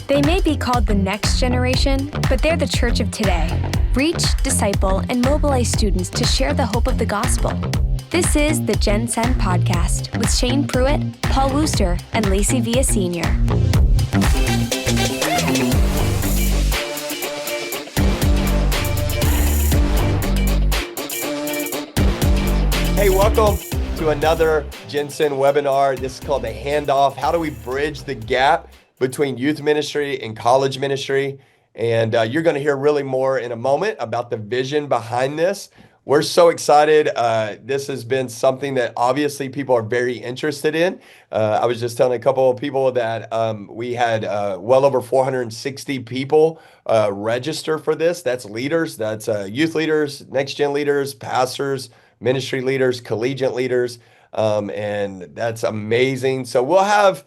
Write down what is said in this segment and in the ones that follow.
They may be called the next generation, but they're the church of today. Reach, disciple, and mobilize students to share the hope of the gospel. This is the GenSend Podcast with Shane Pruitt, Paul Worcester, and Lacey Villasenor. Hey, welcome to another GenSend webinar. This is called the Handoff. How do we bridge the gap between youth ministry and college ministry? And you're going to hear really more in a moment about the vision behind this. We're so excited. This has been something that obviously people are very interested in. I was just telling a couple of people that we had well over 460 people register for this. That's leaders, that's youth leaders, next gen leaders, pastors, ministry leaders, collegiate leaders, and that's amazing. So we'll have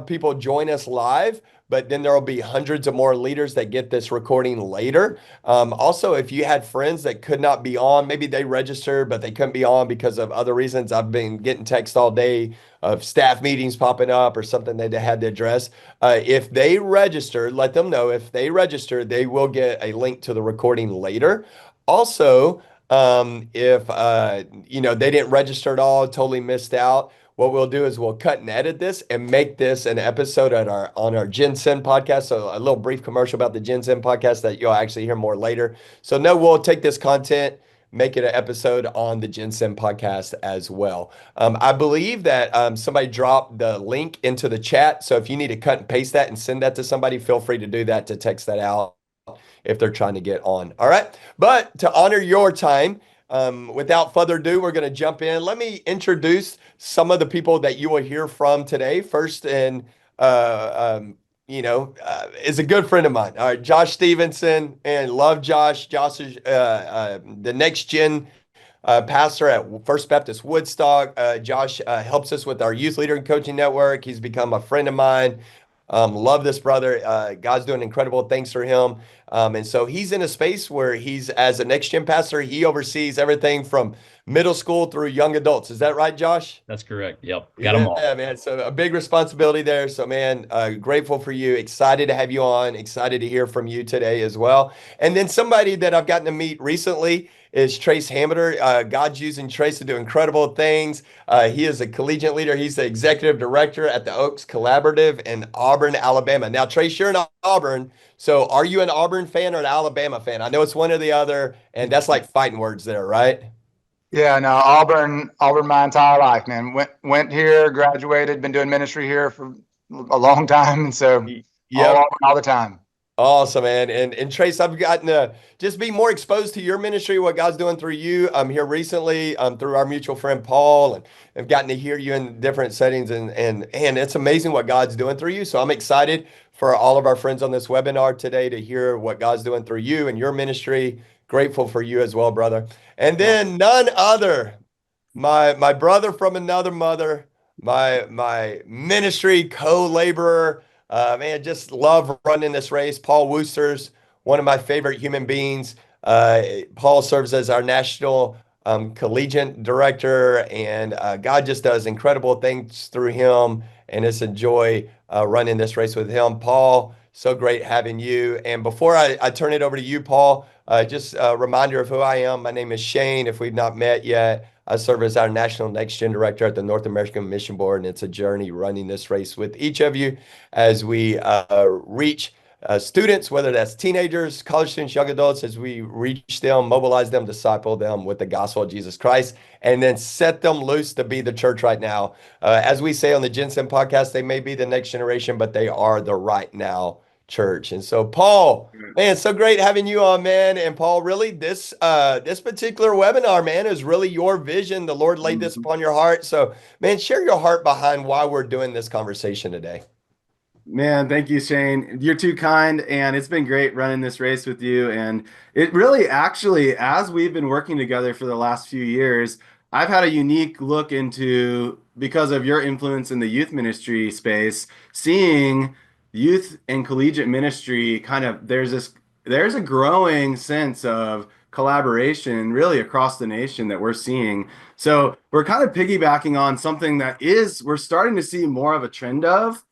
people join us live, but then there will be hundreds of more leaders that get this recording later. Also, if you had friends that could not be on, maybe they registered, but they couldn't be on because of other reasons. I've been getting texts all day of staff meetings popping up or something that they had to address. If they register, let them know. If they register, they will get a link to the recording later. Also, if they didn't register at all, totally missed out, what we'll do is we'll cut and edit this and make this an episode on our GenSend podcast. So a little brief commercial about the GenSend podcast that you'll actually hear more later. So no, we'll take this content, make it an episode on the GenSend podcast as well. I believe that somebody dropped the link into the chat. So if you need to cut and paste that and send that to somebody, feel free to do that, to text that out if they're trying to get on. All right. But to honor your time, without further ado, we're going to jump in. Let me introduce some of the people that you will hear from today. First, is a good friend of mine. All right, Josh Stephenson, and love Josh. Josh is the next gen pastor at First Baptist Woodstock. Josh helps us with our youth leader and coaching network. He's become a friend of mine. Love this brother. God's doing incredible things for him. And so he's in a space where he's, as a next gen pastor, he oversees everything from middle school through young adults. Is that right, Josh? That's correct. Yep. Got them all. Yeah, man. So a big responsibility there. So, man, grateful for you. Excited to have you on. Excited to hear from you today as well. And then somebody that I've gotten to meet recently is Trace Hamiter. God's using Trace to do incredible things. He is a collegiate leader. He's the executive director at the Oaks Collaborative in Auburn, Alabama. Now, Trace, you're in Auburn. So are you an Auburn fan or an Alabama fan? I know it's one or the other, and that's like fighting words there, right? Yeah, no, Auburn my entire life, man. Went here, graduated, been doing ministry here for a long time, and so all the time. Awesome, man. And Trace, I've gotten to just be more exposed to your ministry, what God's doing through you here recently, through our mutual friend Paul, and I've gotten to hear you in different settings, and it's amazing what God's doing through you. So I'm excited for all of our friends on this webinar today to hear what God's doing through you and your ministry. Grateful for you as well, brother. And then none other, my brother from another mother, my ministry co-laborer, man, just love running this race. Paul Worcester's one of my favorite human beings. Paul serves as our national collegiate director, and God just does incredible things through him, and it's a joy running this race with him. Paul, so great having you. And before I turn it over to you, Paul, just a reminder of who I am. My name is Shane. If we've not met yet, I serve as our National Next Gen Director at the North American Mission Board, and it's a journey running this race with each of you as we reach students, whether that's teenagers, college students, young adults, as we reach them, mobilize them, disciple them with the gospel of Jesus Christ, and then set them loose to be the church right now. As we say on the GenSend podcast, they may be the next generation, but they are the right now church. And so, Paul, man, so great having you on, man. And Paul, really, this particular webinar, man, is really your vision. The Lord laid this upon your heart. So, man, share your heart behind why we're doing this conversation today. Man, thank you, Shane. You're too kind, and it's been great running this race with you. And it really, actually, as we've been working together for the last few years, I've had a unique look into, because of your influence in the youth ministry space, seeing youth and collegiate ministry there's a growing sense of collaboration really across the nation that we're seeing. So we're kind of piggybacking on something that we're starting to see more of a trend of,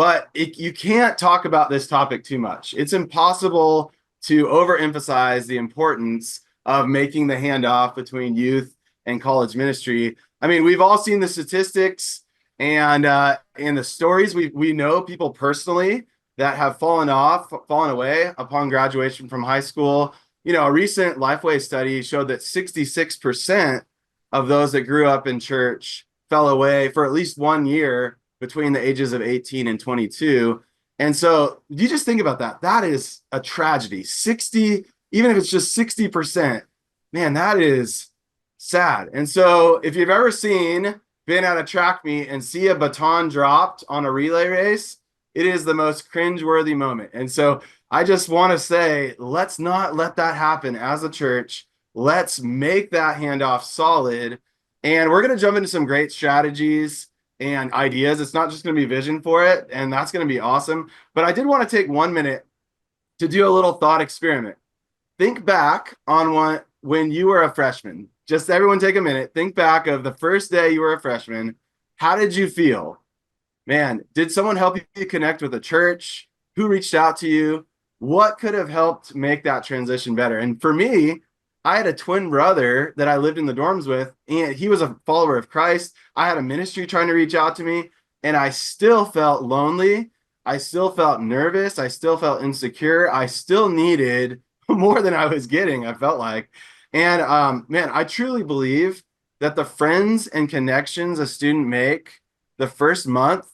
but you can't talk about this topic too much. It's impossible to overemphasize the importance of making the handoff between youth and college ministry. I mean, we've all seen the statistics and the stories. We know people personally that have fallen away upon graduation from high school. You know, a recent Lifeway study showed that 66% of those that grew up in church fell away for at least 1 year between the ages of 18 and 22. And so you just think about that. That is a tragedy. 60, even if it's just 60%, man, that is sad. And so if you've ever been at a track meet and see a baton dropped on a relay race, it is the most cringeworthy moment. And so I just want to say, let's not let that happen as a church. Let's make that handoff solid. And we're going to jump into some great strategies and ideas. It's not just going to be vision for it, and that's going to be awesome. But I did want to take 1 minute to do a little thought experiment. Think back on when you were a freshman. Just everyone take a minute. Think back of the first day you were a freshman. How did you feel? Man, did someone help you connect with a church? Who reached out to you? What could have helped make that transition better? And for me, I had a twin brother that I lived in the dorms with, and he was a follower of Christ. I had a ministry trying to reach out to me, and I still felt lonely. I still felt nervous. I still felt insecure. I still needed more than I was getting, I felt like. And man, I truly believe that the friends and connections a student make the first month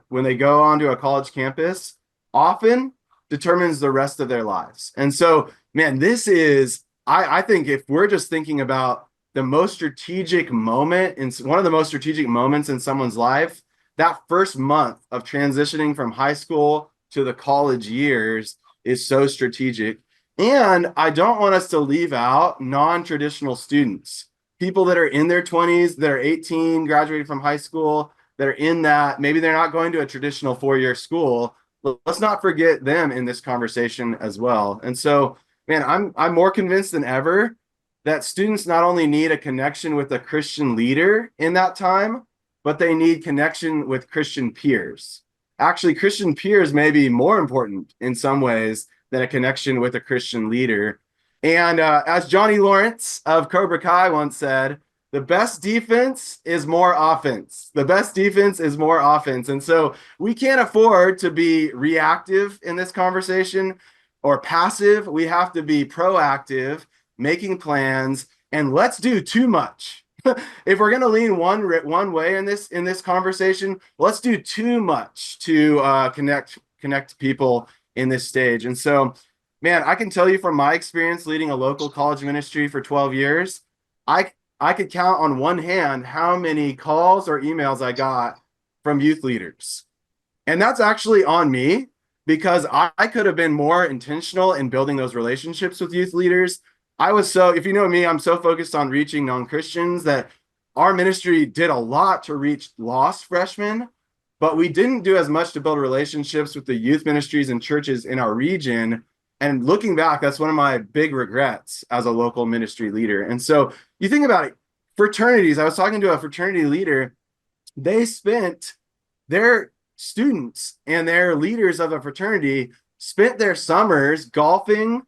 when they go onto a college campus often determines the rest of their lives. And so, man, this is, I think if we're just thinking about the most strategic moment, one of the most strategic moments in someone's life, that first month of transitioning from high school to the college years is so strategic. And I don't want us to leave out non-traditional students, people that are in their 20s, that are 18, graduated from high school, that are in that, maybe they're not going to a traditional 4-year school. Let's not forget them in this conversation as well. And so, man, I'm more convinced than ever that students not only need a connection with a Christian leader in that time, but they need connection with Christian peers. Actually, Christian peers may be more important in some ways than a connection with a Christian leader. And as Johnny Lawrence of Cobra Kai once said, the best defense is more offense. The best defense is more offense. And so we can't afford to be reactive in this conversation or passive. We have to be proactive, making plans, and let's do too much. If we're going to lean one way in this conversation, let's do too much to connect people in this stage. And so, man, I can tell you from my experience leading a local college ministry for 12 years, I could count on one hand how many calls or emails I got from youth leaders. And that's actually on me, because I could have been more intentional in building those relationships with youth leaders. If you know me, I'm so focused on reaching non-Christians that our ministry did a lot to reach lost freshmen, but we didn't do as much to build relationships with the youth ministries and churches in our region. And looking back, that's one of my big regrets as a local ministry leader. And so you think about it, fraternities. I was talking to a fraternity leader. They spent their students and their leaders of a fraternity spent their summers golfing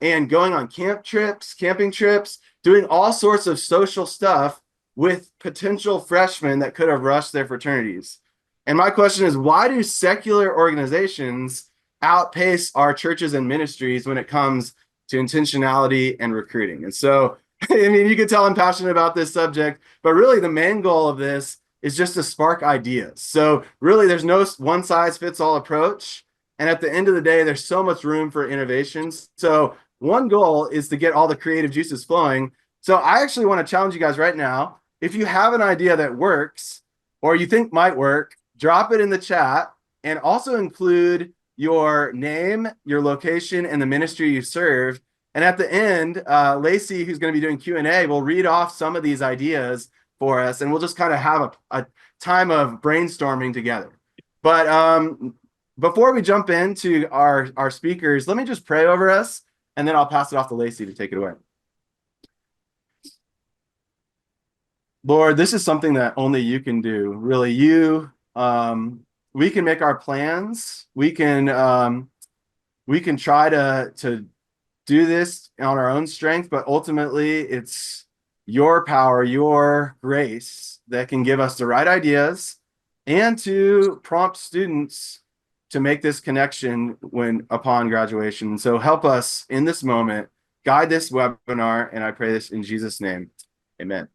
and going on camping trips, doing all sorts of social stuff with potential freshmen that could have rushed their fraternities. And my question is, why do secular organizations outpace our churches and ministries when it comes to intentionality and recruiting? And so, I mean, you can tell I'm passionate about this subject, but really the main goal of this is just to spark ideas. So really there's no one size fits all approach. And at the end of the day, there's so much room for innovations. So one goal is to get all the creative juices flowing. So I actually want to challenge you guys right now. If you have an idea that works or you think might work, drop it in the chat and also include your name, your location, and the ministry you serve. And at the end, Lacey, who's going to be doing Q&A, will read off some of these ideas for us, and we'll just kind of have a time of brainstorming together. But before we jump into our speakers, let me just pray over us, and then I'll pass it off to Lacey to take it away. Lord, this is something that only you can do. Really, you we can make our plans. We can try to do this on our own strength, but ultimately it's your power, your grace that can give us the right ideas and to prompt students to make this connection upon graduation. So help us in this moment, guide this webinar, and I pray this in Jesus' name. Amen.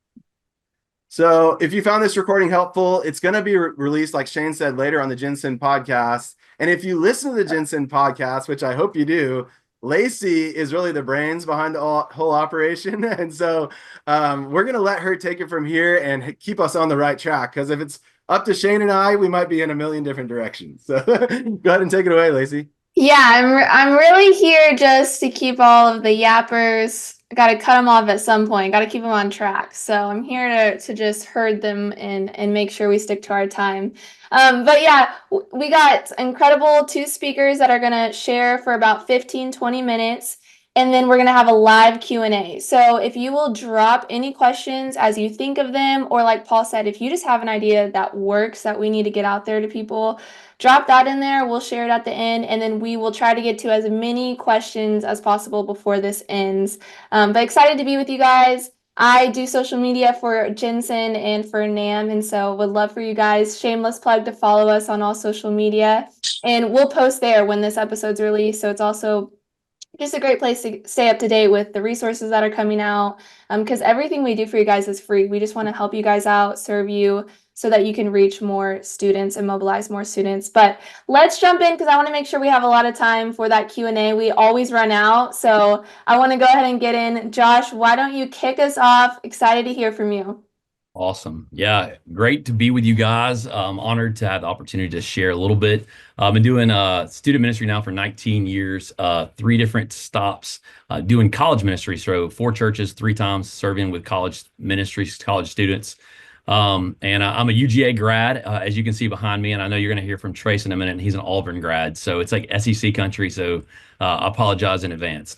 So if you found this recording helpful, it's going to be released, like Shane said, later on the GenSend podcast. And if you listen to the GenSend podcast, which I hope you do, Lacey is really the brains behind the whole operation. And so we're going to let her take it from here and keep us on the right track. Because if it's up to Shane and I, we might be in a million different directions. So go ahead and take it away, Lacey. Yeah, I'm really here just to keep all of the yappers. I got to cut them off at some point. Got to keep them on track. So I'm here to just herd them and make sure we stick to our time. But yeah, we got incredible 2 speakers that are going to share for about 15-20 minutes. And then we're going to have a live Q&A. So if you will drop any questions as you think of them, or like Paul said, if you just have an idea that works that we need to get out there to people, drop that in there. We'll share it at the end, and then we will try to get to as many questions as possible before this ends. But excited to be with you guys. I do social media for GenSend and for NAM, and so would love for you guys, shameless plug, to follow us on all social media. And we'll post there when this episode's released. So it's also just a great place to stay up to date with the resources that are coming out, because everything we do for you guys is free. We just want to help you guys out, serve you, so that you can reach more students and mobilize more students. But let's jump in, because I want to make sure we have a lot of time for that Q&A. We always run out, so I want to go ahead and get in. Josh, why don't you kick us off? Excited to hear from you. Awesome. Yeah, great to be with you guys. Honored to have the opportunity to share a little bit. I've been doing student ministry now for 19 years, 3 different stops, doing college ministry. So 4 churches, 3 times serving with college ministries, college students. And I'm a UGA grad, as you can see behind me, and I know you're going to hear from Trace in a minute. And he's an Auburn grad, so it's like SEC country. So I apologize in advance.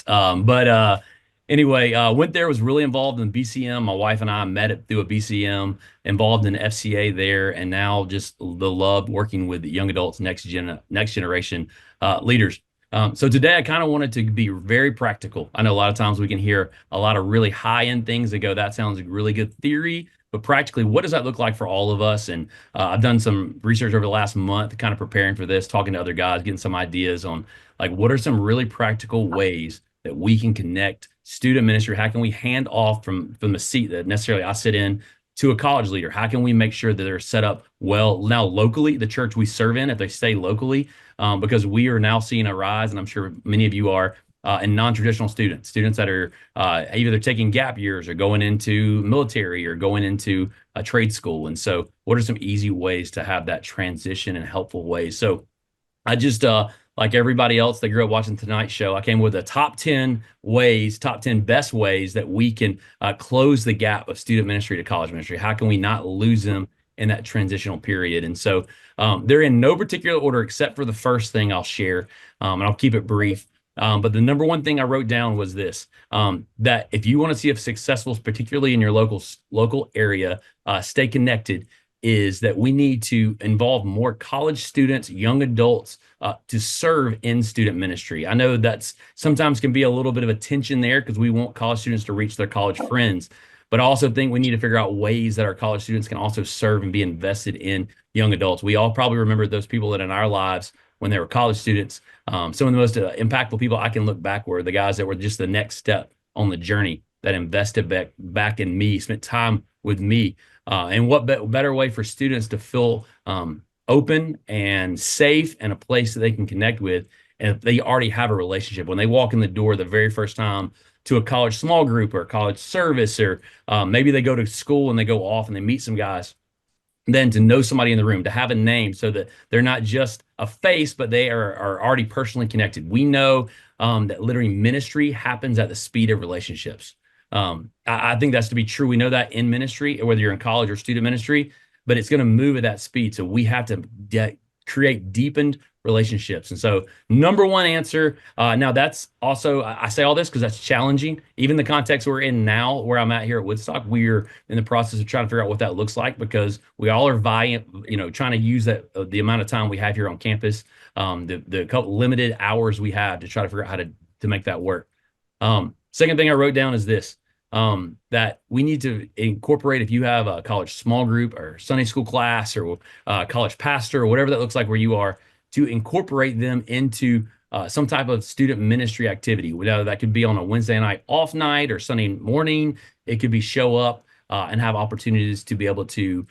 Anyway, went there, was really involved in BCM. My wife and I met through a BCM, involved in FCA there, and now just the love working with young adults, next generation leaders. So today I kind of wanted to be very practical. I know a lot of times we can hear a lot of really high-end things that go, that sounds like really good theory, but practically, what does that look like for all of us? And I've done some research over the last month, kind of preparing for this, talking to other guys, getting some ideas on like what are some really practical ways that we can connect student ministry. How can we hand off from the seat that necessarily I sit in to a college leader? How can we make sure that they're set up well now locally, the church we serve in, if they stay locally, because we are now seeing a rise, and I'm sure many of you are, in non-traditional students that are either taking gap years or going into military or going into a trade school. And so what are some easy ways to have that transition in helpful ways? So I just, like everybody else that grew up watching Tonight Show, I came with a top 10 best ways that we can close the gap of student ministry to college ministry. How can we not lose them in that transitional period? And so they're in no particular order except for the first thing I'll share, and I'll keep it brief. But the number one thing I wrote down was this, that if you want to see if successful, particularly in your local area, stay connected, is that we need to involve more college students, young adults, to serve in student ministry. I know that's sometimes can be a little bit of a tension there because we want college students to reach their college friends, but I also think we need to figure out ways that our college students can also serve and be invested in young adults. We all probably remember those people that in our lives when they were college students. Some of the most impactful people I can look back were the guys that were just the next step on the journey, that invested back in me, spent time with me. And what better way for students to feel open and safe and a place that they can connect with, and if they already have a relationship. When they walk in the door the very first time to a college small group or a college service, or maybe they go to school and they go off and they meet some guys, then to know somebody in the room, to have a name so that they're not just a face, but they are already personally connected. We know that literally ministry happens at the speed of relationships. I think that's to be true. We know that in ministry, whether you're in college or student ministry, but it's going to move at that speed. So we have to create deepened relationships. And so number one answer, now that's also, I say all this because that's challenging. Even the context we're in now, where I'm at here at Woodstock, we're in the process of trying to figure out what that looks like, because we all are trying to use that the amount of time we have here on campus, the couple limited hours we have to try to figure out how to make that work. Second thing I wrote down is this, that we need to incorporate, if you have a college small group or Sunday school class or college pastor or whatever that looks like where you are, to incorporate them into some type of student ministry activity. Whether that could be on a Wednesday night off night or Sunday morning, it could be show up and have opportunities to be able to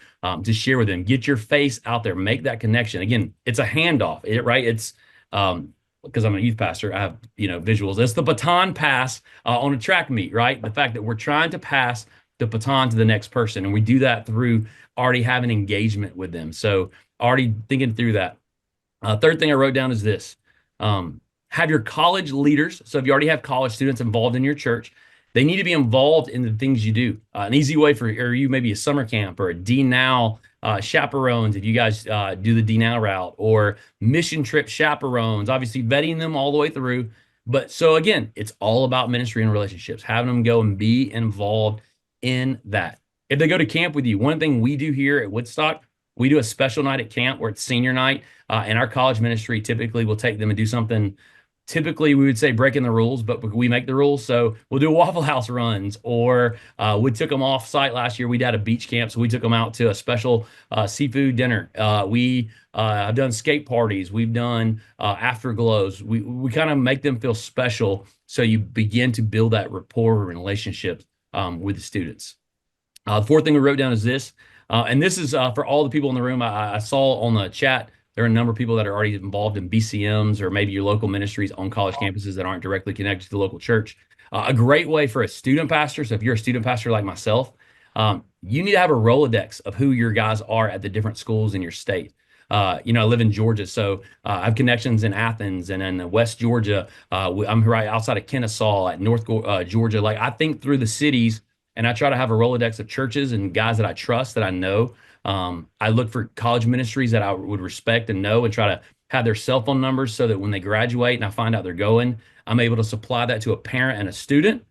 share with them, get your face out there, make that connection. Again, it's a handoff, right? It's because I'm a youth pastor, I have visuals. It's the baton pass on a track meet, right? The fact that we're trying to pass the baton to the next person, and we do that through already having engagement with them. So already thinking through that. Third thing I wrote down is this. Have your college leaders, so if you already have college students involved in your church, they need to be involved in the things you do. An easy way or you maybe a summer camp or a D-Now chaperones, if you guys do the D-Now route, or mission trip chaperones, obviously vetting them all the way through. But so again, it's all about ministry and relationships, having them go and be involved in that. If they go to camp with you, one thing we do here at Woodstock, we do a special night at camp where it's senior night, and our college ministry typically will take them and do something. Typically, we would say breaking the rules, but we make the rules. So we'll do Waffle House runs, or we took them off site last year. We did a beach camp, so we took them out to a special seafood dinner. We have done skate parties. We've done afterglows. We kind of make them feel special, so you begin to build that rapport and relationship with the students. The fourth thing we wrote down is this. And this is for all the people in the room. I saw on the chat, there are a number of people that are already involved in BCMs or maybe your local ministries on college campuses that aren't directly connected to the local church. A great way for a student pastor, so if you're a student pastor like myself, you need to have a Rolodex of who your guys are at the different schools in your state. I live in Georgia, so I have connections in Athens and in West Georgia. I'm right outside of Kennesaw at North Georgia. Like, I think through the cities, and I try to have a Rolodex of churches and guys that I trust, that I know. I look for college ministries that I would respect and know, and try to have their cell phone numbers so that when they graduate and I find out they're going, I'm able to supply that to a parent and a student.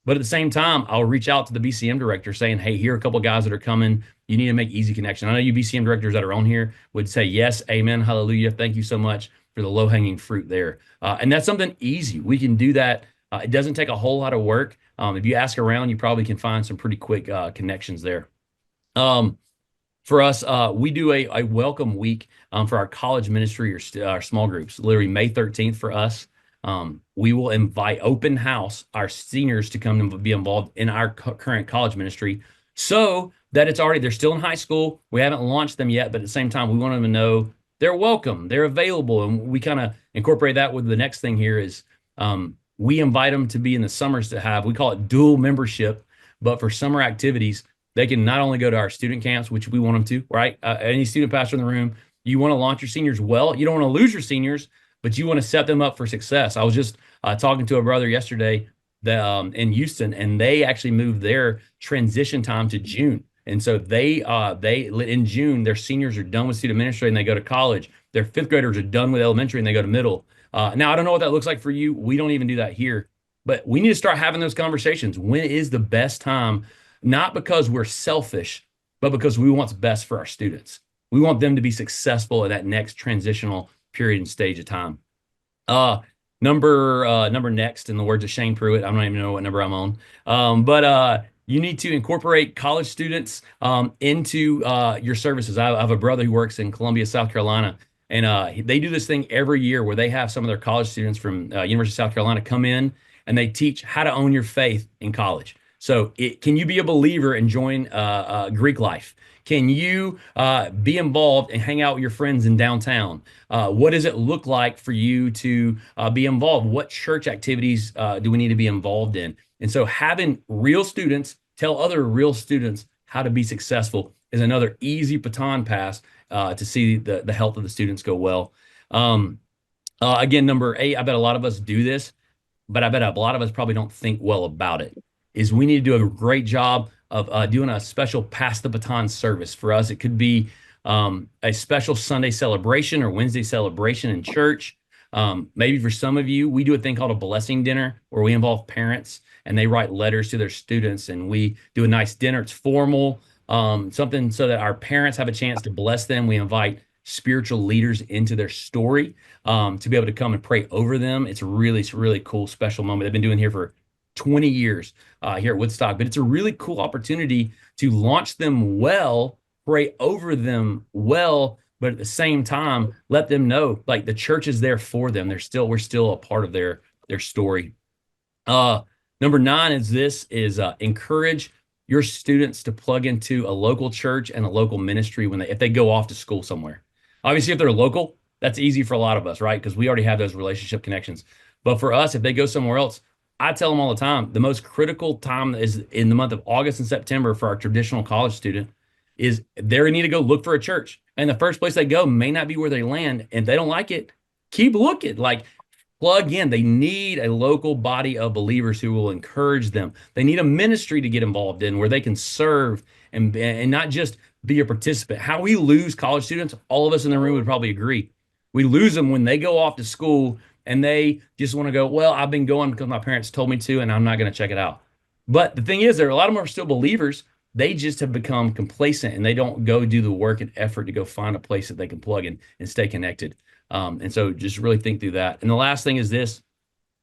But at the same time, I'll reach out to the BCM director saying, hey, here are a couple of guys that are coming. You need to make easy connection. I know you BCM directors that are on here would say, yes, amen, hallelujah. Thank you so much for the low-hanging fruit there. And that's something easy. We can do that. It doesn't take a whole lot of work. If you ask around, you probably can find some pretty quick connections there. For us, we do a welcome week for our college ministry or our small groups. Literally May 13th for us. We will invite open house our seniors to come and be involved in our current college ministry, so that they're still in high school. We haven't launched them yet, but at the same time, we want them to know they're welcome, they're available. And we kind of incorporate that with the next thing here is we invite them to be in the summers to have, we call it dual membership, but for summer activities, they can not only go to our student camps, which we want them to, right? Any student pastor in the room, you want to launch your seniors well. You don't want to lose your seniors, but you want to set them up for success. I was just talking to a brother yesterday that, in Houston, and they actually moved their transition time to June. And so they in June, their seniors are done with student ministry and they go to college. Their fifth graders are done with elementary and they go to middle. Now, I don't know what that looks like for you. We don't even do that here, but we need to start having those conversations. When is the best time? Not because we're selfish, but because we want what's best for our students. We want them to be successful at that next transitional period and stage of time. Number next, in the words of Shane Pruitt, I don't even know what number I'm on. But you need to incorporate college students into your services. I have a brother who works in Columbia, South Carolina. And they do this thing every year where they have some of their college students from University of South Carolina come in and they teach how to own your faith in college. So can you be a believer and join Greek life? Can you be involved and hang out with your friends in downtown? What does it look like for you to be involved? What church activities do we need to be involved in? And so having real students tell other real students how to be successful is another easy baton pass to see the health of the students go well. Again, number 8, I bet a lot of us do this, but I bet a lot of us probably don't think well about it, is we need to do a great job of doing a special pass the baton service. For us, it could be a special Sunday celebration or Wednesday celebration in church. Maybe for some of you, we do a thing called a blessing dinner where we involve parents and they write letters to their students and we do a nice dinner. It's formal, something so that our parents have a chance to bless them. We invite spiritual leaders into their story to be able to come and pray over them. It's a really cool, special moment. They've been doing here for 20 years here at Woodstock, but it's a really cool opportunity to launch them well, pray over them well, but at the same time, let them know like the church is there for them. We're still a part of their story. Number 9 is encourage your students to plug into a local church and a local ministry if they go off to school somewhere. Obviously, if they're local, that's easy for a lot of us, right? Because we already have those relationship connections. But for us, if they go somewhere else, I tell them all the time, the most critical time is in the month of August and September for our traditional college student is they need to go look for a church. And the first place they go may not be where they land. And if they don't like it, keep looking. Like, plug in. They need a local body of believers who will encourage them. They need a ministry to get involved in where they can serve and not just be a participant. How we lose college students, all of us in the room would probably agree. We lose them when they go off to school and they just want to go, well, I've been going because my parents told me to, and I'm not going to check it out. But the thing is, a lot of them are still believers. They just have become complacent and they don't go do the work and effort to go find a place that they can plug in and stay connected. And so just really think through that. And the last thing is this,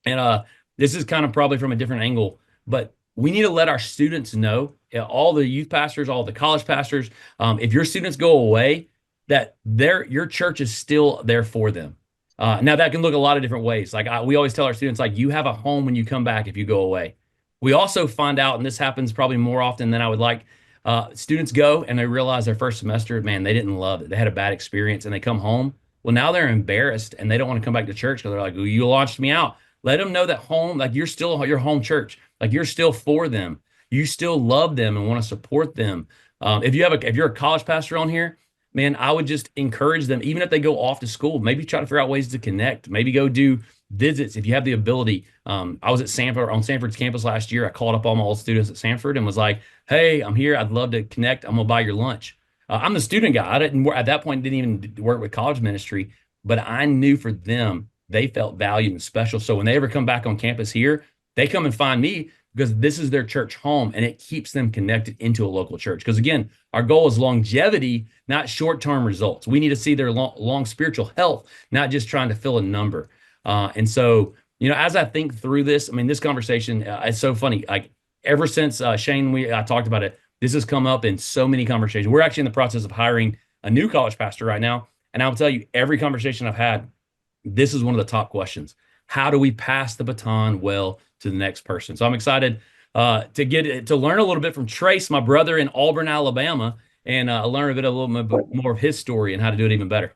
and this is kind of probably from a different angle, but we need to let our students know, all the youth pastors, all the college pastors, if your students go away, that your church is still there for them. Now that can look a lot of different ways. Like we always tell our students, like, you have a home when you come back if you go away. We also find out, and this happens probably more often than I would like, students go and they realize their first semester, man, they didn't love it. They had a bad experience and they come home. Well, now they're embarrassed and they don't want to come back to church because they're like, well, you launched me out. Let them know that home, like, you're still your home church. Like, you're still for them. You still love them and want to support them. If you're a college pastor on here, man, I would just encourage them, even if they go off to school, maybe try to figure out ways to connect, maybe go do visits if you have the ability. I was at Sanford's campus last year. I called up all my old students at Sanford and was like, hey, I'm here. I'd love to connect. I'm going to buy your lunch. I'm the student guy. I didn't at that point, didn't even work with college ministry, but I knew for them, they felt valued and special. So when they ever come back on campus here, they come and find me because this is their church home and it keeps them connected into a local church. Because again, our goal is longevity, not short-term results. We need to see their long spiritual health, not just trying to fill a number. And so, as I think through this, I mean, this conversation, it's so funny. Like, ever since Shane, I talked about it, this has come up in so many conversations. We're actually in the process of hiring a new college pastor right now. And I'll tell you, every conversation I've had, this is one of the top questions. How do we pass the baton well to the next person? So I'm excited to learn a little bit from Trace, my brother in Auburn, Alabama, and learn a little bit more of his story and how to do it even better.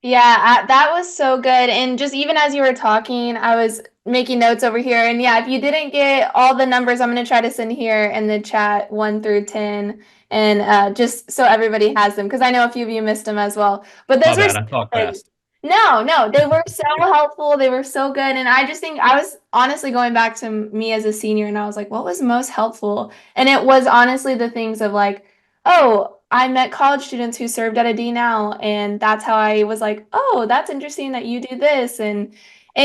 Yeah, that was so good. And just even as you were talking, I was making notes over here. And yeah, if you didn't get all the numbers, I'm going to try to send here in the chat 1 through 10, and just so everybody has them, because I know a few of you missed them as well. But those were I talk fast. No, they were so helpful. They were so good. And I just think I was honestly going back to me as a senior, and I was like, what was most helpful? And it was honestly the things of like, oh, I met college students who served at a D now, and that's how I was like, oh, that's interesting that you do this. And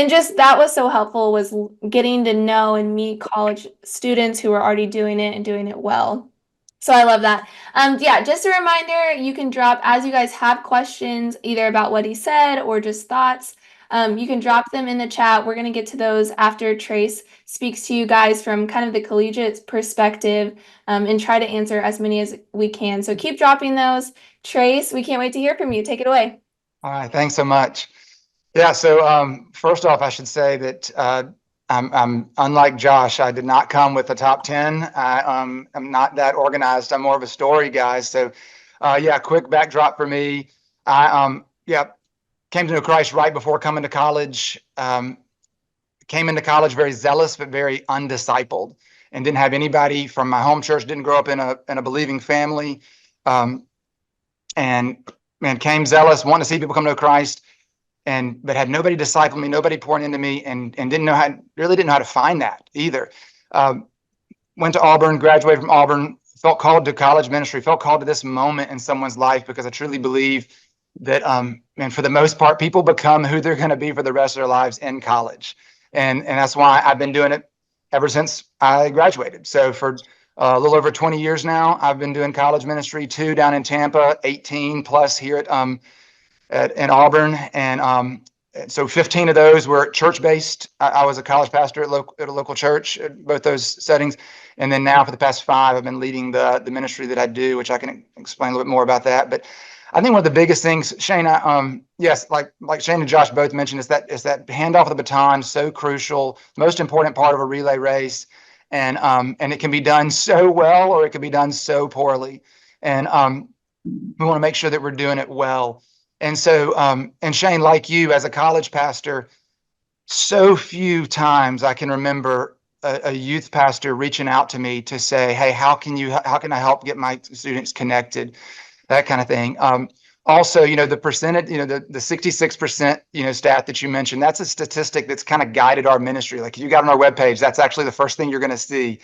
just that was so helpful, was getting to know and meet college students who are already doing it and doing it well. So I love that. Yeah, just a reminder, you can drop, as you guys have questions, either about what he said or just thoughts, you can drop them in the chat. We're going to get to those after Trace speaks to you guys from kind of the collegiate perspective, and try to answer as many as we can. So keep dropping those. Trace, we can't wait to hear from you. Take it away. All right, thanks so much. Yeah, so first off, I should say that I'm unlike Josh. I did not come with the top 10. I'm not that organized. I'm more of a story guy. So yeah, quick backdrop for me. I came to know Christ right before coming to college. Came into college very zealous, but very undiscipled, and didn't have anybody from my home church. Didn't grow up in a believing family, and came zealous, wanting to see people come to Christ, but had nobody disciple me, nobody pouring into me, and didn't know how to find that either. Went to Auburn, graduated from Auburn, felt called to college ministry, felt called to this moment in someone's life, because I truly believe that, and for the most part, people become who they're going to be for the rest of their lives in college. And that's why I've been doing it ever since I graduated. So for a little over 20 years now, I've been doing college ministry, 2 down in Tampa, 18 plus here in Auburn. And so 15 of those were church-based. I was a college pastor at a local church at both those settings. And then now for the past 5, I've been leading the ministry that I do, which I can explain a little bit more about that. But I think one of the biggest things, Shane, yes, like Shane and Josh both mentioned, is that handoff of the baton, so crucial, most important part of a relay race. And it can be done so well, or it can be done so poorly. And we want to make sure that we're doing it well. And so, and Shane, like you, as a college pastor, so few times I can remember a youth pastor reaching out to me to say, hey, how can I help get my students connected? That kind of thing. Also, the percentage, the 66%, stat that you mentioned, that's a statistic that's kind of guided our ministry. Like, if you got on our webpage, that's actually the first thing you're going to see.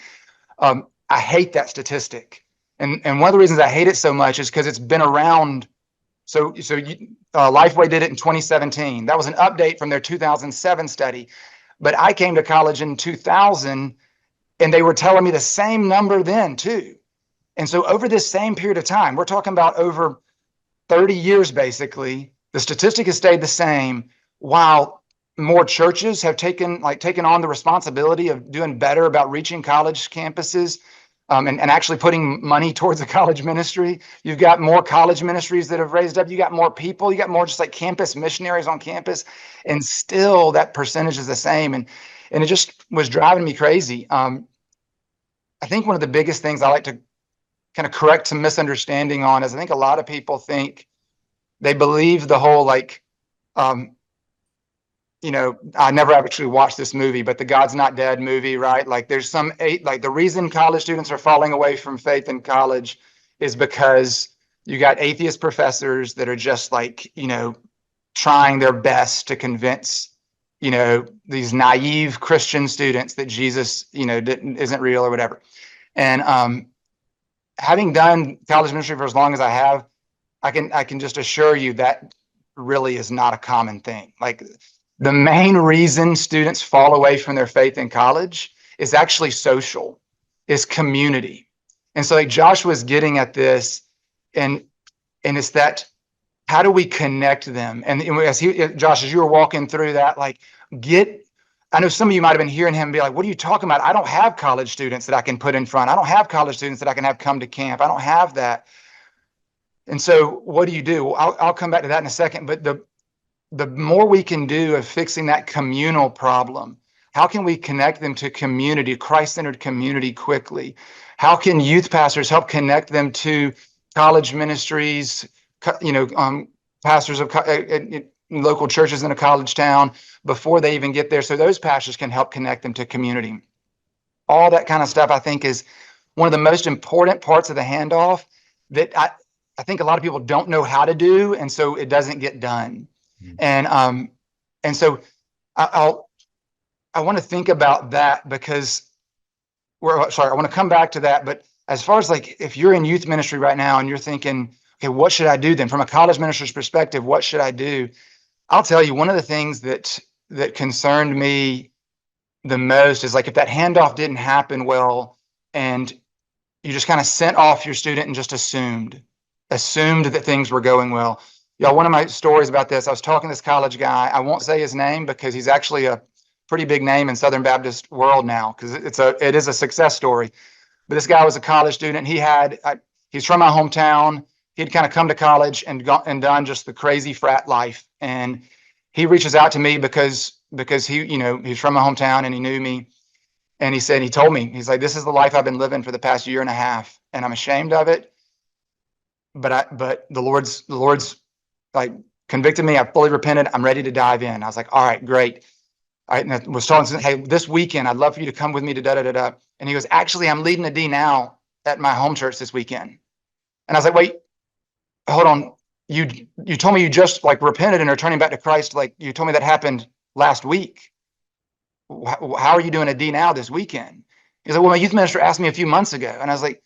I hate that statistic. And one of the reasons I hate it so much is because it's been around. So Lifeway did it in 2017. That was an update from their 2007 study. But I came to college in 2000, and they were telling me the same number then too. And so over this same period of time, we're talking about over 30 years, basically, the statistic has stayed the same, while more churches have taken on the responsibility of doing better about reaching college campuses. And actually putting money towards the college ministry. You've got more college ministries that have raised up. You got more people. You got more just like campus missionaries on campus. And still that percentage is the same. And it just was driving me crazy. I think one of the biggest things I like to kind of correct some misunderstanding on is I think a lot of people think they believe the whole I never actually watched this movie, but the God's Not Dead movie, right? Like there's the reason college students are falling away from faith in college is because you got atheist professors that are just trying their best to convince, these naive Christian students that Jesus, isn't real or whatever. And having done college ministry for as long as I have, I can just assure you that really is not a common thing. Like, the main reason students fall away from their faith in college is actually social, is community. And so Josh was getting at this, and it's that, how do we connect them? And Josh, as you were walking through that, I know some of you might've been hearing him be like, what are you talking about? I don't have college students that I can put in front. I don't have college students that I can have come to camp. I don't have that. And so what do? I'll come back to that in a second, but the more we can do of fixing that communal problem, how can we connect them to community, Christ-centered community quickly? How can youth pastors help connect them to college ministries, pastors of local churches in a college town before they even get there, so those pastors can help connect them to community? All that kind of stuff, I think, is one of the most important parts of the handoff that I think a lot of people don't know how to do, and so it doesn't get done. And so I want to think about that, because I want to come back to that. But as far as if you're in youth ministry right now and you're thinking, okay, what should I do then? From a college minister's perspective, what should I do? I'll tell you, one of the things that concerned me the most is if that handoff didn't happen well, and you just kind of sent off your student and just assumed that things were going well. Y'all, one of my stories about this, I was talking to this college guy. I won't say his name because he's actually a pretty big name in Southern Baptist world now, because it is a success story. But this guy was a college student. He's from my hometown. He'd kind of come to college and done just the crazy frat life. And he reaches out to me because he's from my hometown and he knew me. And he told me, he's like, this is the life I've been living for the past year and a half, and I'm ashamed of it. But the Lord's convicted me. I fully repented. I'm ready to dive in. I was like, all right, great. I was talking, hey, this weekend, I'd love for you to come with me to da-da-da-da. And he goes, actually, I'm leading a D now at my home church this weekend. And I was like, wait, hold on. You told me you just repented and are turning back to Christ. You told me that happened last week. How are you doing a D now this weekend? He's like, well, my youth minister asked me a few months ago. And I was like,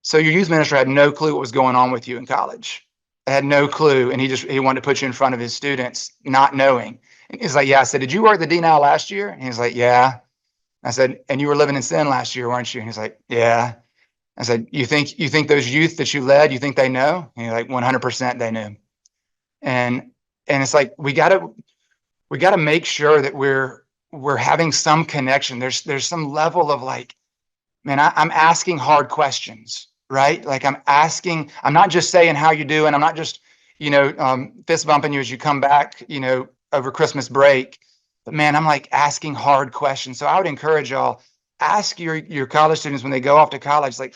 So your youth minister had no clue what was going on with you in college. Had no clue. And he wanted to put you in front of his students, not knowing. And he's like, yeah. I said, did you work the D-Now last year? And he's like, yeah. I said, and you were living in sin last year, weren't you? And he's like, yeah. I said, you think those youth that you led, you think they know? And he's like, 100% they knew. And it's like, we gotta make sure that we're having some connection. There's some level of like, man, I'm asking hard questions, right? Like I'm not just saying how you do, and I'm not just, fist bumping you as you come back, over Christmas break. But man, I'm like asking hard questions. So I would encourage y'all, ask your college students when they go off to college, like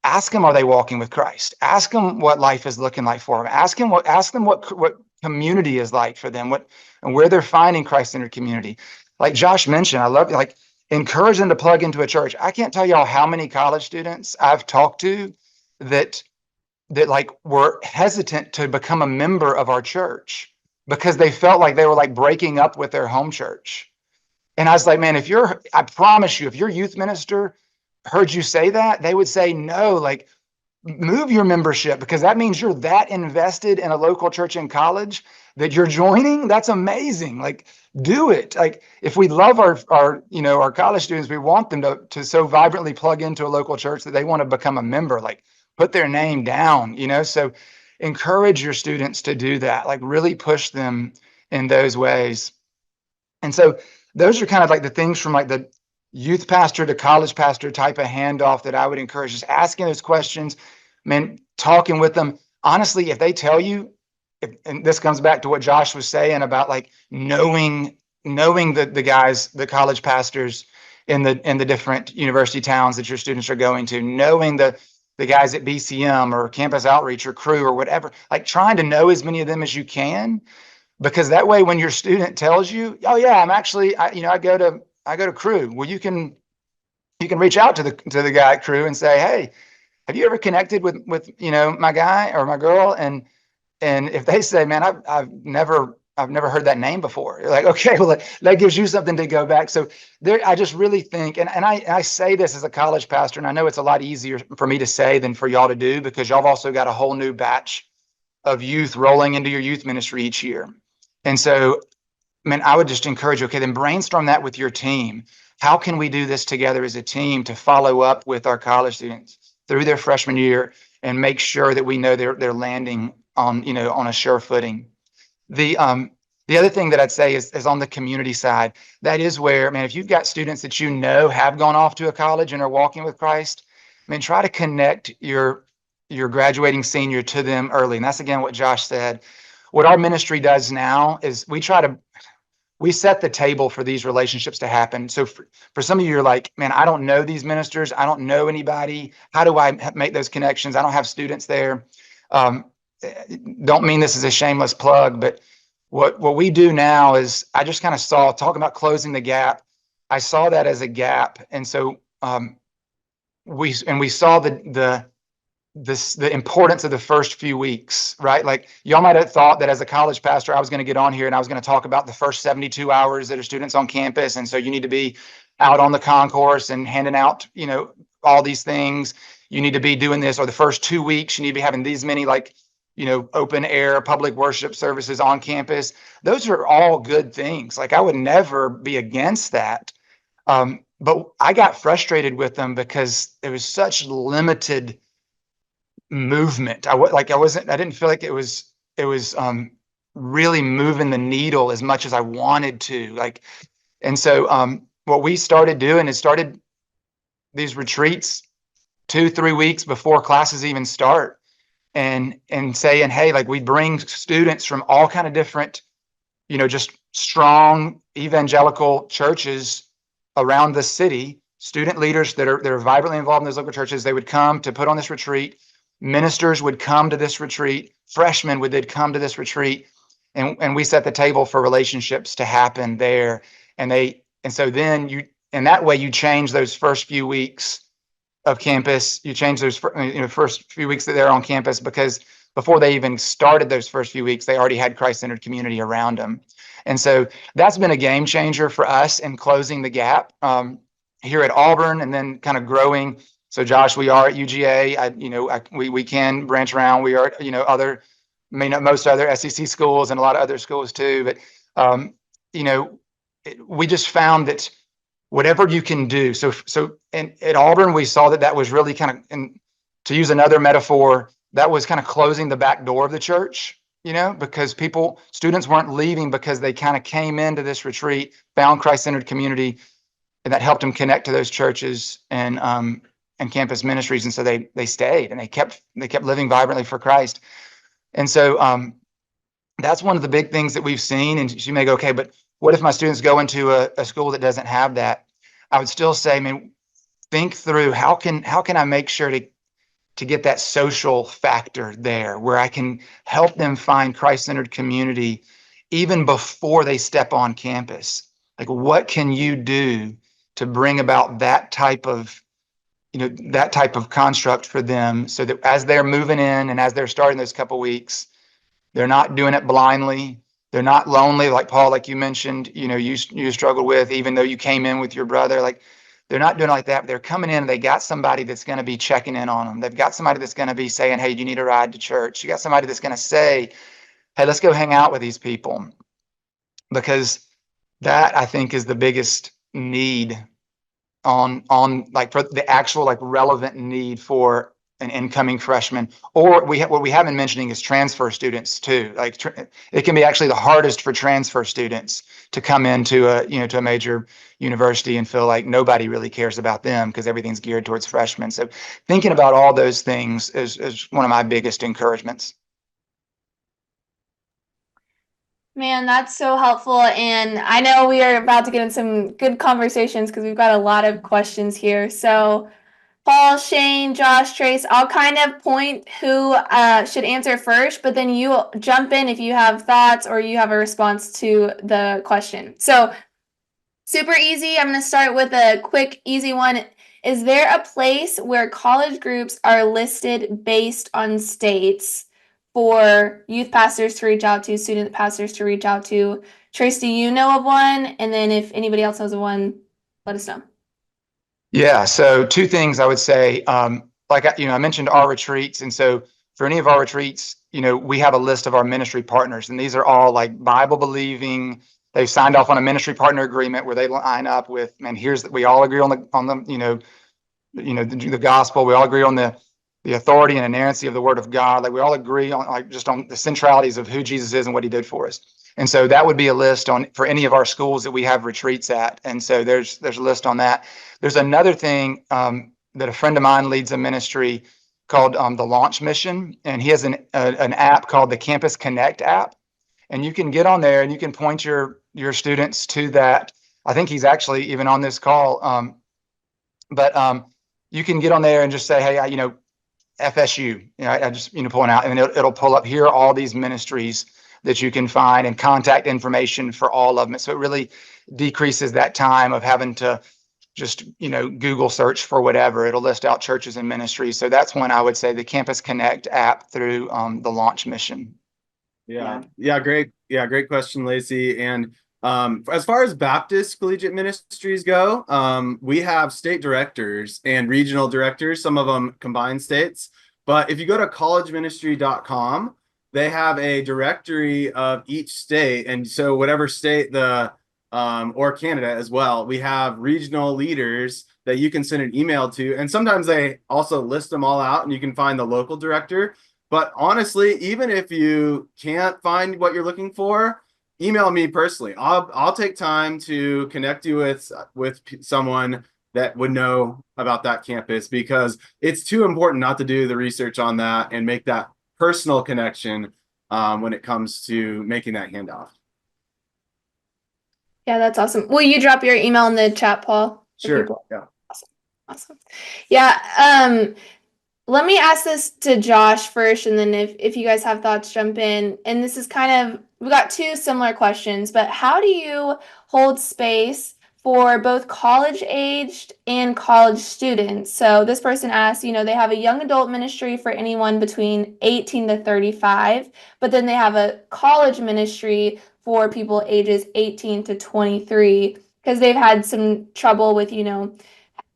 ask them, are they walking with Christ? Ask them what life is looking like for them. Ask them what community is like for them, and where they're finding Christ-centered community. Like Josh mentioned, I love like encourage them to plug into a church. I can't tell y'all how many college students I've talked to that like were hesitant to become a member of our church because they felt like they were like breaking up with their home church. And I was like, man, I promise you, if your youth minister heard you say that, they would say, no, like move your membership, because that means you're that invested in a local church in college that you're joining. That's amazing. Like do it. Like if we love our college students, we want them to so vibrantly plug into a local church that they want to become a member, like put their name down, so encourage your students to do that, like really push them in those ways. And so those are kind of like the things from like the youth pastor to college pastor type of handoff that I would encourage, just asking those questions, man, talking with them. Honestly, if they tell you, and this comes back to what Josh was saying about like knowing the guys, the college pastors in the different university towns that your students are going to, knowing the guys at BCM or campus outreach or Cru or whatever, like trying to know as many of them as you can, because that way when your student tells you, oh yeah, I go to Cru, well, you can reach out to the guy at Cru and say, hey, have you ever connected with my guy or my girl? And if they say, man, I've never heard that name before, you're like, okay, well, that gives you something to go back. So there, I just really think, and I say this as a college pastor, and I know it's a lot easier for me to say than for y'all to do, because y'all have also got a whole new batch of youth rolling into your youth ministry each year. And so, man, I would just encourage you, okay, then brainstorm that with your team. How can we do this together as a team to follow up with our college students through their freshman year and make sure that we know they're landing on a sure footing? The other thing that I'd say is on the community side. That is where, man, if you've got students that have gone off to a college and are walking with Christ, man, try to connect your graduating senior to them early. And that's again what Josh said. What our ministry does now is we set the table for these relationships to happen. So for some of you, you're like, man, I don't know these ministers. I don't know anybody. How do I make those connections? I don't have students there. Don't mean this is a shameless plug, but what we do now is, I just kind of talking about closing the gap. I saw that as a gap. And so we saw the importance of the first few weeks, right? Like y'all might have thought that as a college pastor, I was going to get on here and I was going to talk about the first 72 hours that are students on campus. And so you need to be out on the concourse and handing out, all these things. You need to be doing this, or the first 2 weeks, you need to be having these many open air public worship services on campus. Those are all good things. Like I would never be against that. But I got frustrated with them because there was such limited movement. I didn't feel like it was really moving the needle as much as I wanted to. And so what we started doing is started these retreats 2-3 weeks before classes even start, and saying, hey, like we bring students from all kind of different, just strong evangelical churches around the city, student leaders that are vibrantly involved in those local churches. They would come to put on this retreat. Ministers would come to this retreat. Freshmen would come to this retreat, and we set the table for relationships to happen there. And so then that way you change those first few weeks of campus. You change those first few weeks that they're on campus, because before they even started those first few weeks, they already had Christ-centered community around them. And so that's been a game changer for us in closing the gap here at Auburn, and then kind of growing So Josh, we are at UGA. We can branch around. We are, most other SEC schools and a lot of other schools too. But, we just found that whatever you can do. So at Auburn, we saw that was really kind of, and to use another metaphor, that was kind of closing the back door of the church, because students weren't leaving because they kind of came into this retreat, found Christ-centered community, and that helped them connect to those churches and campus ministries. And so they stayed and they kept living vibrantly for Christ. And so that's one of the big things that we've seen. And you may go, okay, but what if my students go into a school that doesn't have that? I would still say, think through how can I make sure to get that social factor there where I can help them find Christ-centered community even before they step on campus. Like, what can you do to bring about that type of construct for them, so that as they're moving in and as they're starting those couple weeks, they're not doing it blindly. They're not lonely, like Paul, like you mentioned, you struggled with, even though you came in with your brother. Like, they're not doing it like that. They're coming in and they got somebody that's going to be checking in on them. They've got somebody that's going to be saying, hey, do you need a ride to church? You got somebody that's going to say, hey, let's go hang out with these people. Because that, I think, is the biggest need on like for the actual like relevant need for an incoming freshman. Or what we have been mentioning is transfer students too. Like it can be actually the hardest for transfer students to come into a major university and feel like nobody really cares about them because everything's geared towards freshmen. So thinking about all those things is one of my biggest encouragements. Man, that's so helpful. And I know we are about to get in some good conversations because we've got a lot of questions here. So Paul, Shane, Josh, Trace, I'll kind of point who should answer first, but then you jump in if you have thoughts or you have a response to the question. So super easy. I'm going to start with a quick, easy one. Is there a place where college groups are listed based on states for youth pastors to reach out to, student pastors to reach out to? Trace, do you know of one? And then if anybody else knows of one, let us know. Yeah, so two things I would say. I mentioned our retreats, and so for any of our retreats, we have a list of our ministry partners, and these are all like Bible believing. They've signed off on a ministry partner agreement where they line up with, and we all agree on the gospel. We all agree on the authority and inerrancy of the Word of God. Like we all agree on just on the centralities of who Jesus is and what He did for us. And so that would be a list for any of our schools that we have retreats at. And so there's a list on that. There's another thing that a friend of mine leads a ministry called the Launch Mission, and he has an app called the Campus Connect app, and you can get on there and you can point your students to that. I think he's actually even on this call, but you can get on there and just say, hey, FSU, I just pulling out, and it'll pull up here all these ministries that you can find and contact information for all of them. So it really decreases that time of having to just, Google search for whatever. It'll list out churches and ministries. So that's when I would say the Campus Connect app through the Launch Mission. Yeah, great question, Lacey. And as far as Baptist collegiate ministries go, we have state directors and regional directors, some of them combined states. But if you go to collegeministry.com, they have a directory of each state. And so whatever state or Canada as well, we have regional leaders that you can send an email to. And sometimes they also list them all out and you can find the local director. But honestly, even if you can't find what you're looking for, email me personally. I'll take time to connect you with someone that would know about that campus, because it's too important not to do the research on that and make that personal connection when it comes to making that handoff. Yeah, that's awesome. Will you drop your email in the chat, Paul? Sure. Yeah. Awesome. Yeah. Let me ask this to Josh first, and then if you guys have thoughts, jump in. And this is we got two similar questions, but how do you hold space for both college-aged and college students? So this person asked, they have a young adult ministry for anyone between 18 to 35, but then they have a college ministry for people ages 18 to 23, because they've had some trouble with,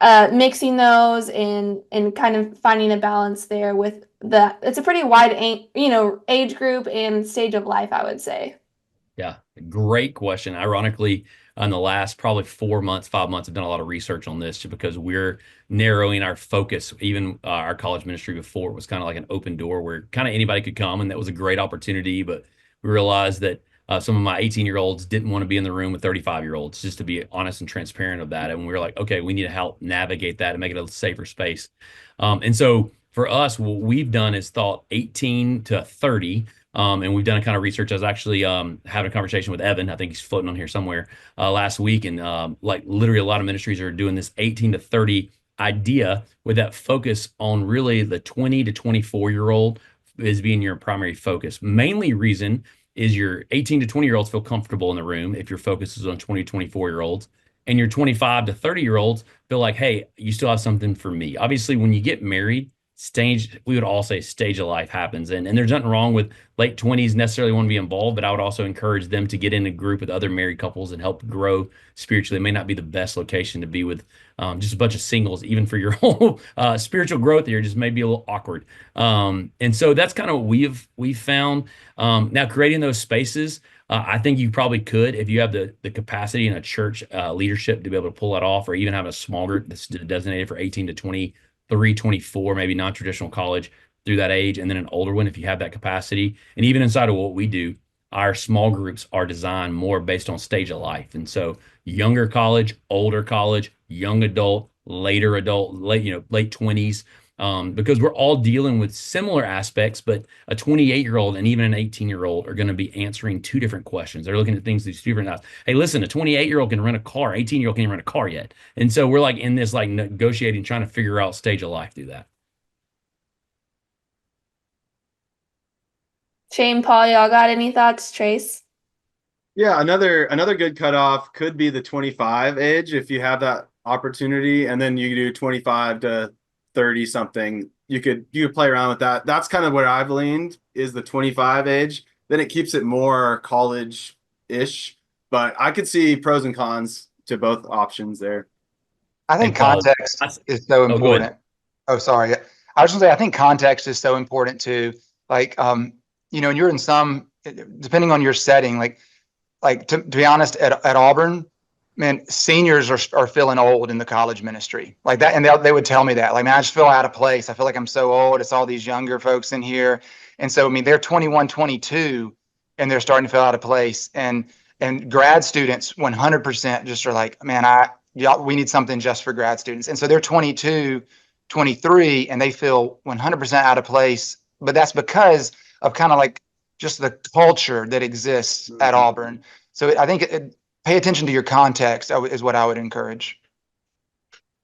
mixing those and kind of finding a balance there with it's a pretty wide age group and stage of life, I would say. Yeah, great question. Ironically, in the last probably 4 months, 5 months, I've done a lot of research on this just because we're narrowing our focus. Even our college ministry before, it was kind of like an open door where kind of anybody could come, and that was a great opportunity. But we realized that some of my 18-year-olds didn't want to be in the room with 35-year-olds, just to be honest and transparent of that. And we were like, okay, we need to help navigate that and make it a safer space. And so for us, what we've done is thought 18 to 30. And we've done a kind of research. I was actually having a conversation with Evan. I think he's floating on here somewhere last week. And like literally a lot of ministries are doing this 18 to 30 idea with that focus on really the 20 to 24-year-old is being your primary focus. Mainly reason is your 18 to 20-year-olds feel comfortable in the room if your focus is on 20 to 24-year-olds. And your 25 to 30-year-olds feel like, hey, you still have something for me. Obviously, when you get married, we would all say stage of life happens. And there's nothing wrong with late 20s necessarily want to be involved, but I would also encourage them to get in a group with other married couples and help grow spiritually. It may not be the best location to be with just a bunch of singles, even for your whole spiritual growth here, just may be a little awkward. And so that's kind of what we've found. Now creating those spaces, I think you probably could, if you have the capacity in a church leadership to be able to pull that off, or even have a small group that's designated for 18 to 23, 24, maybe non-traditional college through that age, and then an older one if you have that capacity. And even inside of what we do, our small groups are designed more based on stage of life. And so younger college, older college, young adult, later adult, late 20s, because we're all dealing with similar aspects, but a 28-year-old and even an 18-year-old are going to be answering two different questions. They're looking at things through two different eyes. Hey, listen, a 28-year-old can rent a car, 18-year-old can't even rent a car yet. And so we're like in this like negotiating, trying to figure out stage of life through that. Shane, Paul, y'all got any thoughts? Trace? Yeah, another good cutoff could be the 25 age if you have that opportunity, and then you do 25 to 30 something. You could play around with that. That's kind of where I've leaned, is the 25 age. Then it keeps it more college-ish, but I could see pros and cons to both options there. I think context is so important. Oh, sorry. I was going to say, I think context is so important too. Like, and you're in some, depending on your setting, like to be honest, at Auburn, man, seniors are feeling old in the college ministry like that. And they would tell me that, like, man, I just feel out of place. I feel like I'm so old. It's all these younger folks in here. And so, I mean, they're 21, 22, and they're starting to feel out of place. And grad students 100% just are like, man, we need something just for grad students. And so they're 22, 23, and they feel 100% out of place. But that's because of kind of like just the culture that exists at Auburn. So I think pay attention to your context is what I would encourage.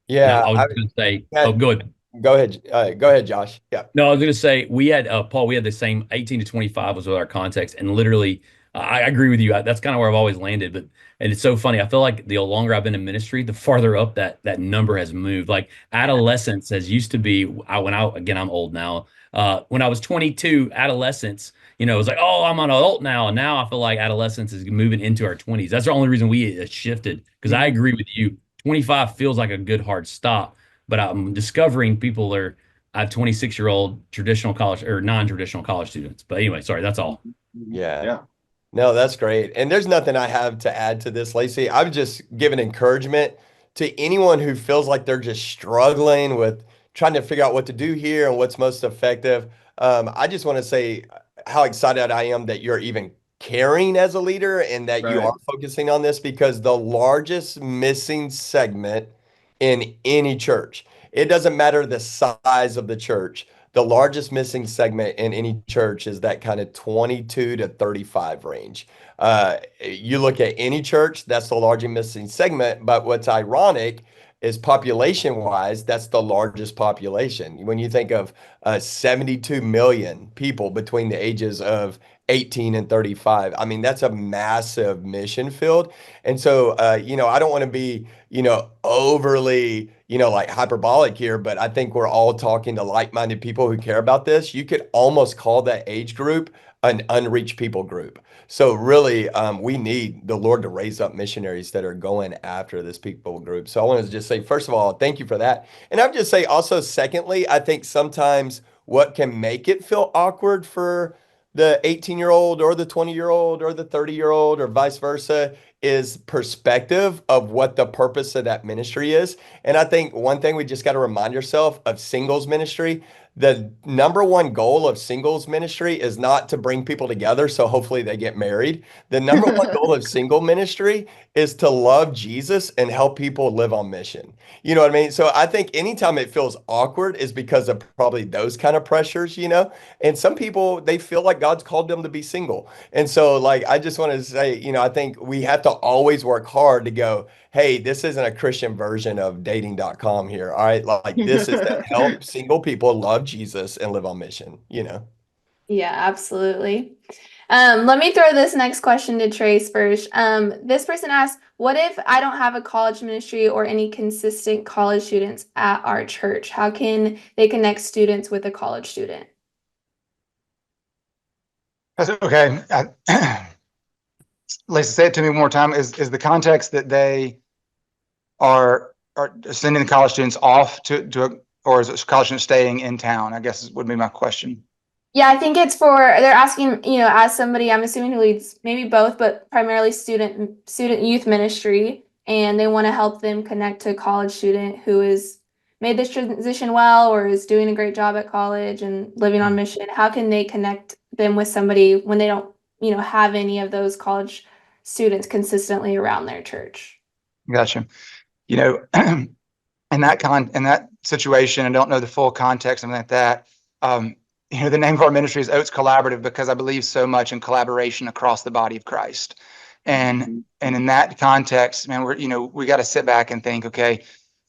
Yeah, I was going to say, go ahead. Go ahead. Go ahead, Josh. Yeah. No, I was going to say, we had, Paul, we had the same 18 to 25 was with our context. And literally, I agree with you. That's kind of where I've always landed. And it's so funny. I feel like the longer I've been in ministry, the farther up that number has moved. Like adolescence has used to be, again, I'm old now. When I was 22, adolescence, it was like, oh, I'm an adult now. And now I feel like adolescence is moving into our 20s. That's the only reason we shifted. Because I agree with you. 25 feels like a good hard stop. But I'm discovering I have 26-year-old traditional college or non-traditional college students. But anyway, sorry, that's all. Yeah. No, that's great. And there's nothing I have to add to this, Lacey. I would just give an encouragement to anyone who feels like they're just struggling with trying to figure out what to do here and what's most effective. I just want to say how excited I am that you're even caring as a leader and that you are focusing on this, because the largest missing segment in any church, it doesn't matter the size of the church, the largest missing segment in any church is that kind of 22 to 35 range. You look at any church, that's the largest missing segment. But what's ironic is population-wise, that's the largest population. When you think of 72 million people between the ages of 18 and 35, I mean, that's a massive mission field. And so, I don't want to be, overly, like hyperbolic here, but I think we're all talking to like-minded people who care about this. You could almost call that age group an unreached people group. So really, we need the Lord to raise up missionaries that are going after this people group. So I wanted to just say, first of all, thank you for that. And I would just say also, secondly, I think sometimes what can make it feel awkward for the 18-year-old or the 20-year-old or the 30-year-old or vice versa is perspective of what the purpose of that ministry is. And I think one thing we just got to remind yourself of singles ministry. The number one goal of singles ministry is not to bring people together so hopefully they get married. The number one goal of single ministry is to love Jesus and help people live on mission. You know what I mean? So I think anytime it feels awkward is because of probably those kind of pressures, and some people, they feel like God's called them to be single. And so like, I just want to say, I think we have to always work hard to go, hey, this isn't a Christian version of dating.com here. All right. Like this is to help single people love Jesus and live on mission. Yeah, absolutely. Let me throw this next question to Trace first. This person asks, what if I don't have a college ministry or any consistent college students at our church? How can they connect students with a college student? Okay. Lacey, say it to me one more time. Is the context that they are sending the college students off or is it college students staying in town? I guess would be my question. Yeah, I think it's they're asking, as somebody, I'm assuming who leads maybe both, but primarily student youth ministry, and they want to help them connect to a college student who has made this transition well or is doing a great job at college and living on mission. How can they connect them with somebody when they don't, have any of those college students consistently around their church? Gotcha. In that situation, I don't know the full context, something like that. The name of our ministry is Oats Collaborative because I believe so much in collaboration across the body of Christ. And in that context, man, we got to sit back and think, okay,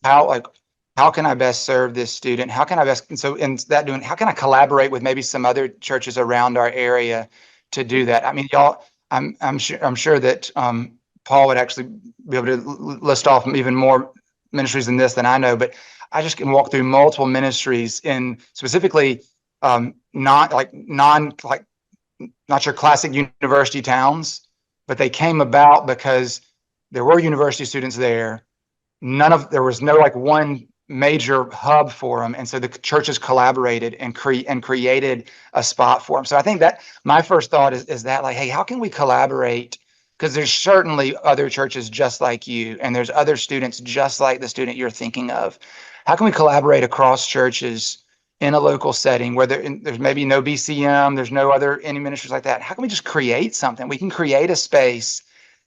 how can I best serve this student? How can I best, and so in that how can I collaborate with maybe some other churches around our area to do that? I mean, y'all, I'm sure that Paul would actually be able to list off even more ministries than this than I know, but I just can walk through multiple ministries in specifically not your classic university towns, but they came about because there were university students there. There was no one major hub for them, and so the churches collaborated and created a spot for them. So I think that my first thought is that hey, how can we collaborate? Because there's certainly other churches just like you, and there's other students just like the student you're thinking of. How can we collaborate across churches in a local setting where there's maybe no BCM, there's no other any ministries like that? How can we just create something? We can create a space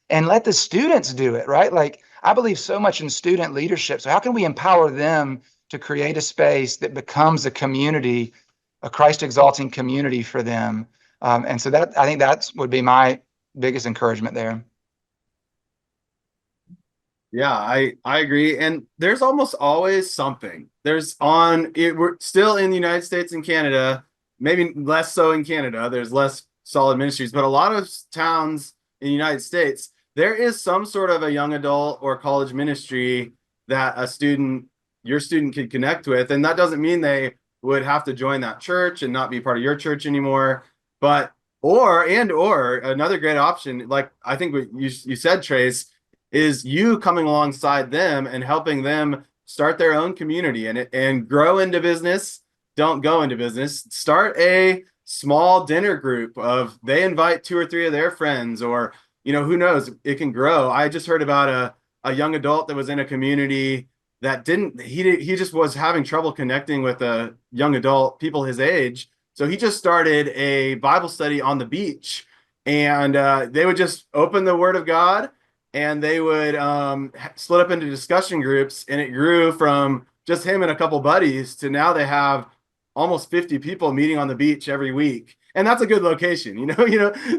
and let the students do it, right? Like I believe so much in student leadership. So how can we empower them to create a space that becomes a community, a Christ exalting community for them? And so I think that would be my biggest encouragement there. Yeah, I agree. And there's almost always something. We're still in the United States and Canada, maybe less so in Canada. There's less solid ministries, but a lot of towns in the United States, there is some sort of a young adult or college ministry that your student could connect with. And that doesn't mean they would have to join that church and not be part of your church anymore. But or another great option, like I think what you said, Trace, is you coming alongside them and helping them start their own community and grow into business. Don't go into business. Start a small dinner group they invite 2 or 3 of their friends, or who knows, it can grow. I just heard about a young adult that was in a community that he just was having trouble connecting with a young adult, people his age. So he just started a Bible study on the beach, and they would just open the Word of God, and they would split up into discussion groups, and it grew from just him and a couple buddies to now they have almost 50 people meeting on the beach every week. And that's a good location,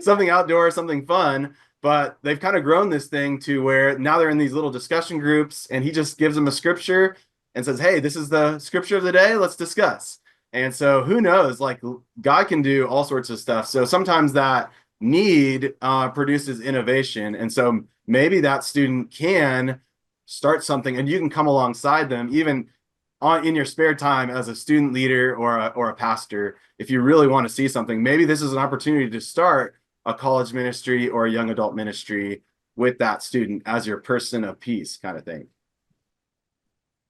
something outdoor, something fun. But they've kind of grown this thing to where now they're in these little discussion groups, and he just gives them a scripture and says, hey, this is the scripture of the day. Let's discuss. And so who knows, God can do all sorts of stuff. So sometimes that need produces innovation. And so maybe that student can start something, and you can come alongside them even in your spare time as a student leader or a pastor. If you really want to see something, maybe this is an opportunity to start a college ministry or a young adult ministry with that student as your person of peace kind of thing.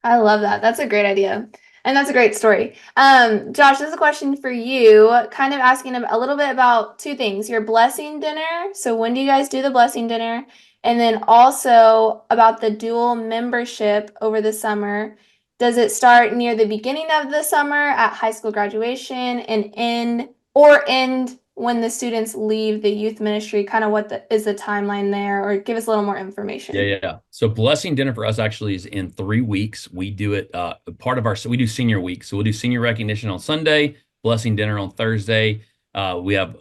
I love that. That's a great idea. And that's a great story. Josh, this is a question for you, kind of asking a little bit about two things. Your blessing dinner. So when do you guys do the blessing dinner? And then also about the dual membership over the summer. Does it start near the beginning of the summer at high school graduation and end when the students leave the youth ministry? Kind of what is the timeline there, or give us a little more information. Yeah. So blessing dinner for us actually is in 3 weeks. We do it we do senior week. So we'll do senior recognition on Sunday, blessing dinner on Thursday. We have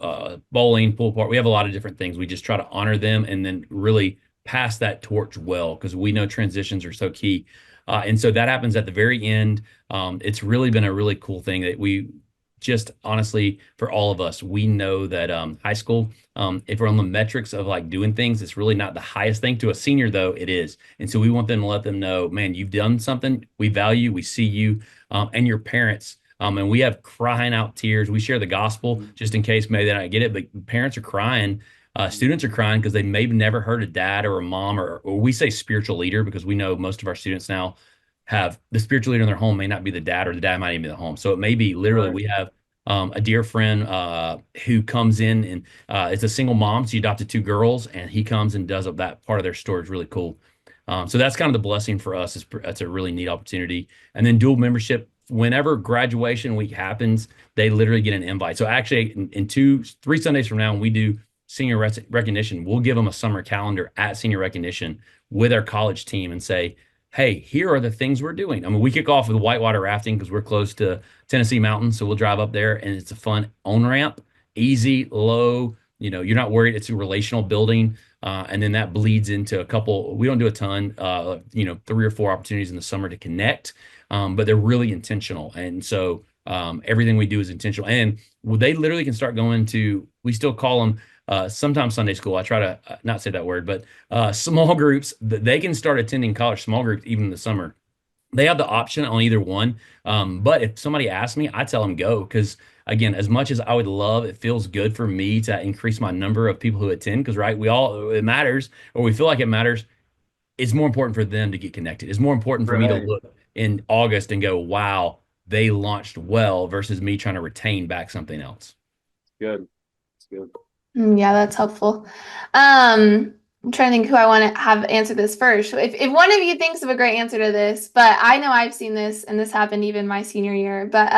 bowling, pool party. We have a lot of different things. We just try to honor them and then really pass that torch well, because we know transitions are so key. And so that happens at the very end. It's really been a really cool thing that we just honestly, for all of us, we know that high school, if we're on the metrics of like doing things, it's really not the highest thing. To a senior, though, it is. And so we want them to let them know, man, you've done something. We value, we see you, and your parents. And we have crying out tears. We share the gospel just in case maybe they don't get it, but parents are crying. Students are crying because they maybe never heard a dad or a mom, or we say spiritual leader, because we know most of our students now have the spiritual leader in their home may not be the dad, or the dad might even be the home. So it may be literally Right. we have a dear friend who comes in and is a single mom. She adopted 2 girls, and he comes and does up that part of their story. Is really cool. So that's kind of the blessing for us. That's a really neat opportunity. And then dual membership. Whenever graduation week happens, they literally get an invite. So actually, in 3 Sundays from now, when we do senior recognition, we'll give them a summer calendar at senior recognition with our college team and say, hey, here are the things we're doing. I mean, we kick off with whitewater rafting because we're close to Tennessee mountains. So we'll drive up there, and it's a fun on ramp, easy, low, you're not worried. It's a relational building. And then that bleeds into a couple, we don't do a ton, 3 or 4 opportunities in the summer to connect. But they're really intentional. And so everything we do is intentional. And they literally can start going to, we still call them sometimes Sunday school. I try to not say that word, but small groups. They can start attending college small groups even in the summer. They have the option on either one. But if somebody asks me, I tell them go, because again, as much as I would love, it feels good for me to increase my number of people who attend, because right, it matters, or we feel like it matters. It's more important for them to get connected. It's more important for me to Right. look in August and go, wow, they launched well, versus me trying to retain back something else. Good. It's good. Yeah, that's helpful. I'm trying to think who I want to have answer this first. If one of you thinks of a great answer to this, but I know I've seen this, and this happened even my senior year, but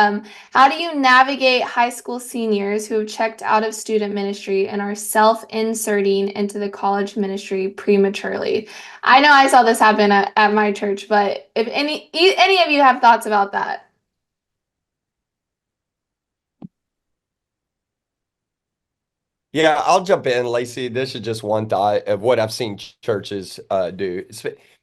how do you navigate high school seniors who have checked out of student ministry and are self-inserting into the college ministry prematurely? I know I saw this happen at my church, but if any of you have thoughts about that. Yeah, I'll jump in, Lacey. This is just one thought of what I've seen churches do.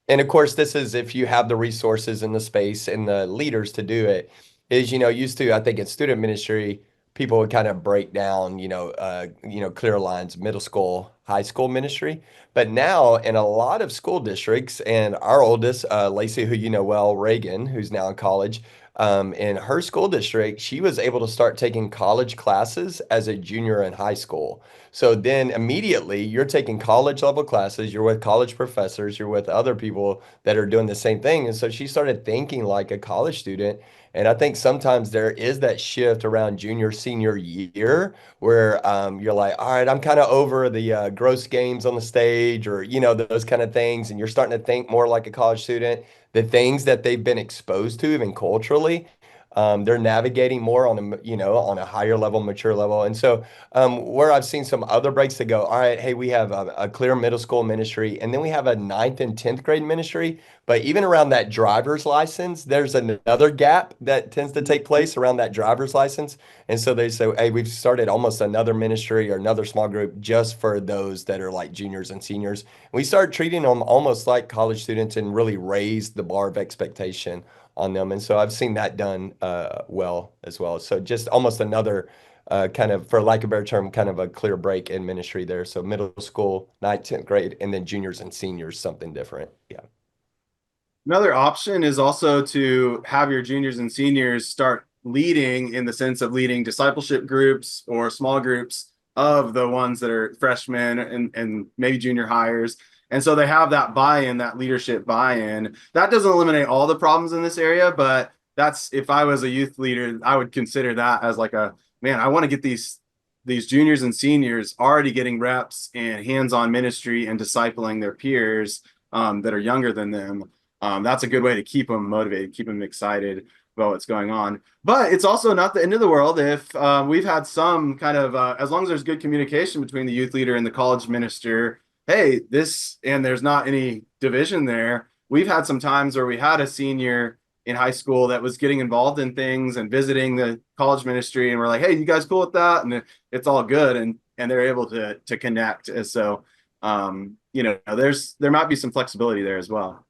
And of course, this is if you have the resources and the space and the leaders to do it. Is, used to, I think in student ministry, people would kind of break down, clear lines, middle school, high school ministry. But now in a lot of school districts, and our oldest, Lacey, who you know well, Reagan, who's now in college, in her school district, she was able to start taking college classes as a junior in high school. So then immediately you're taking college level classes, you're with college professors, you're with other people that are doing the same thing. And so she started thinking like a college student. And I think sometimes there is that shift around junior, senior year where you're like, all right, I'm kind of over the gross games on the stage, or, those kind of things. And you're starting to think more like a college student. The things that they've been exposed to, even culturally, they're navigating more on a higher level, mature level. And so where I've seen some other breaks to go, all right, hey, we have a clear middle school ministry, and then we have a 9th and 10th grade ministry. But even around that driver's license, there's another gap that tends to take place around that driver's license. And so they say, hey, we've started almost another ministry or another small group just for those that are like juniors and seniors. We start treating them almost like college students and really raise the bar of expectation on them. And so I've seen that done well as well. So just almost another kind of, for lack of a better term, kind of a clear break in ministry there. So middle school, 9th, 10th grade, and then juniors and seniors, something different. Yeah. Another option is also to have your juniors and seniors start leading, in the sense of leading discipleship groups or small groups of the ones that are freshmen and maybe junior hires. And so they have that buy-in, that leadership buy-in. That doesn't eliminate all the problems in this area, but that's, if I was a youth leader, I would consider that as like a, man, I want to get these juniors and seniors already getting reps and hands-on ministry and discipling their peers that are younger than them. That's a good way to keep them motivated, keep them excited about what's going on. But it's also not the end of the world if we've had some kind of, as long as there's good communication between the youth leader and the college minister, hey, and there's not any division there. We've had some times where we had a senior in high school that was getting involved in things and visiting the college ministry, and we're like, hey, you guys cool with that? And it's all good, and they're able to connect. And so there might be some flexibility there as well.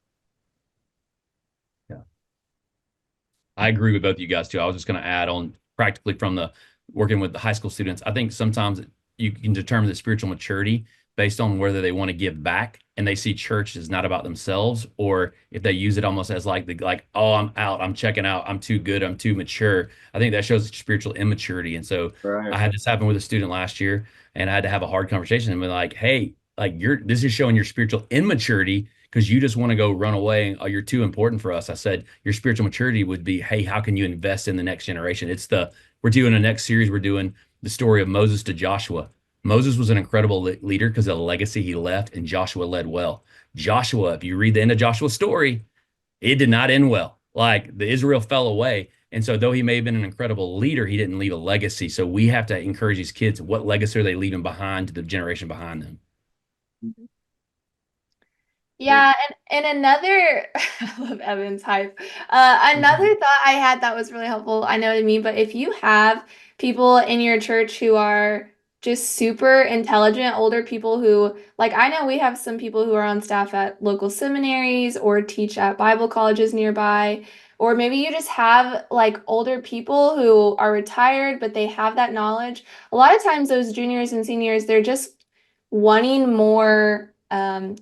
I agree with both of you guys too. I was just going to add on practically from the working with the high school students. I think sometimes you can determine the spiritual maturity based on whether they want to give back and they see church is not about themselves, or if they use it almost as like, oh, I'm out, I'm checking out, I'm too good, I'm too mature. I think that shows spiritual immaturity. And so Right. I had this happen with a student last year, and I had to have a hard conversation and be like, hey, like this is showing your spiritual immaturity because you just want to go run away. Oh, you're too important for us. I said, your spiritual maturity would be, hey, how can you invest in the next generation? We're doing a next series. We're doing the story of Moses to Joshua. Moses was an incredible leader because of the legacy he left, and Joshua led well. Joshua, if you read the end of Joshua's story, it did not end well. Like the Israel fell away. And so though he may have been an incredible leader, he didn't leave a legacy. So we have to encourage these kids. What legacy are they leaving behind to the generation behind them? Yeah, and another, I love Evan's hype. Another thought I had that was really helpful, I know to me, but if you have people in your church who are just super intelligent, older people who, like, I know we have some people who are on staff at local seminaries or teach at Bible colleges nearby, or maybe you just have like older people who are retired, but they have that knowledge. A lot of times, those juniors and seniors, they're just wanting more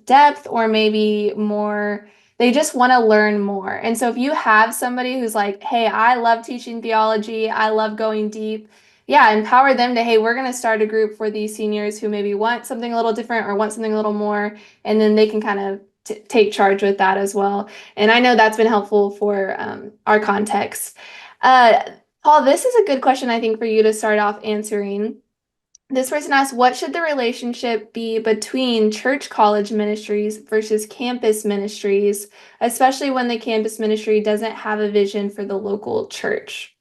depth, or maybe more, they just want to learn more. And so if you have somebody who's like, hey, I love teaching theology, I love going deep, yeah, empower them to, hey, we're going to start a group for these seniors who maybe want something a little different or want something a little more, and then they can kind of take charge with that as well. And I know that's been helpful for our context. Paul, this is a good question, I think, for you to start off answering. This person asks, what should the relationship be between church college ministries versus campus ministries, especially when the campus ministry doesn't have a vision for the local church?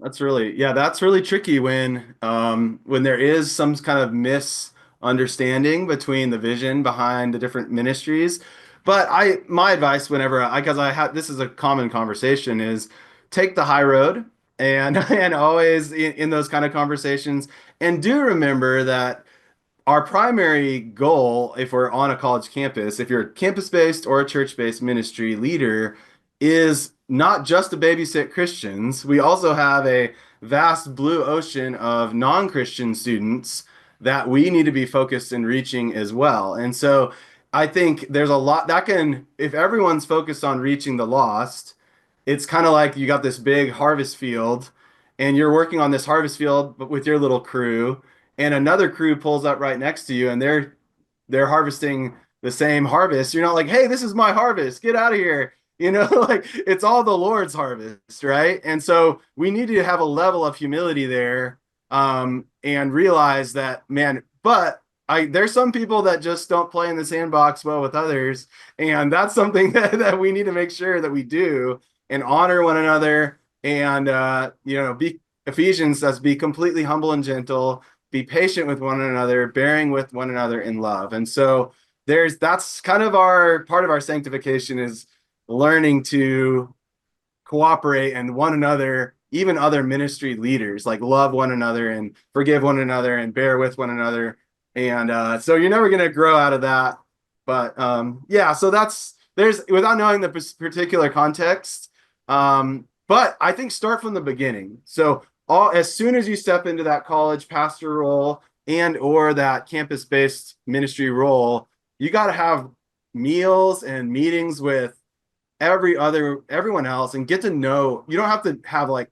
That's really tricky when there is some kind of misunderstanding between the vision behind the different ministries. But my advice whenever because I have, this is a common conversation, is take the high road, and and always in those kind of conversations, and do remember that our primary goal, if we're on a college campus, if you're a campus-based or a church-based ministry leader, is not just to babysit Christians. We also have a vast blue ocean of non-Christian students that we need to be focused in reaching as well. And so I think there's a lot that can, if everyone's focused on reaching the lost, it's kind of like you got this big harvest field and you're working on this harvest field but with your little crew, and another crew pulls up right next to you and they're harvesting the same harvest. You're not like, hey, this is my harvest, get out of here. Like it's all the Lord's harvest, right? And so we need to have a level of humility there, and realize that, man, but there's some people that just don't play in the sandbox well with others, and that's something that we need to make sure that we do and honor one another. And be Ephesians says, be completely humble and gentle, be patient with one another, bearing with one another in love. And so that's kind of part of our sanctification, is learning to cooperate and one another, even other ministry leaders, like love one another and forgive one another and bear with one another. And so you're never going to grow out of that. But so there's, without knowing the particular context, but I think start from the beginning. So as soon as you step into that college pastor role and or that campus-based ministry role, you got to have meals and meetings with everyone else and get to know. You don't have to have like,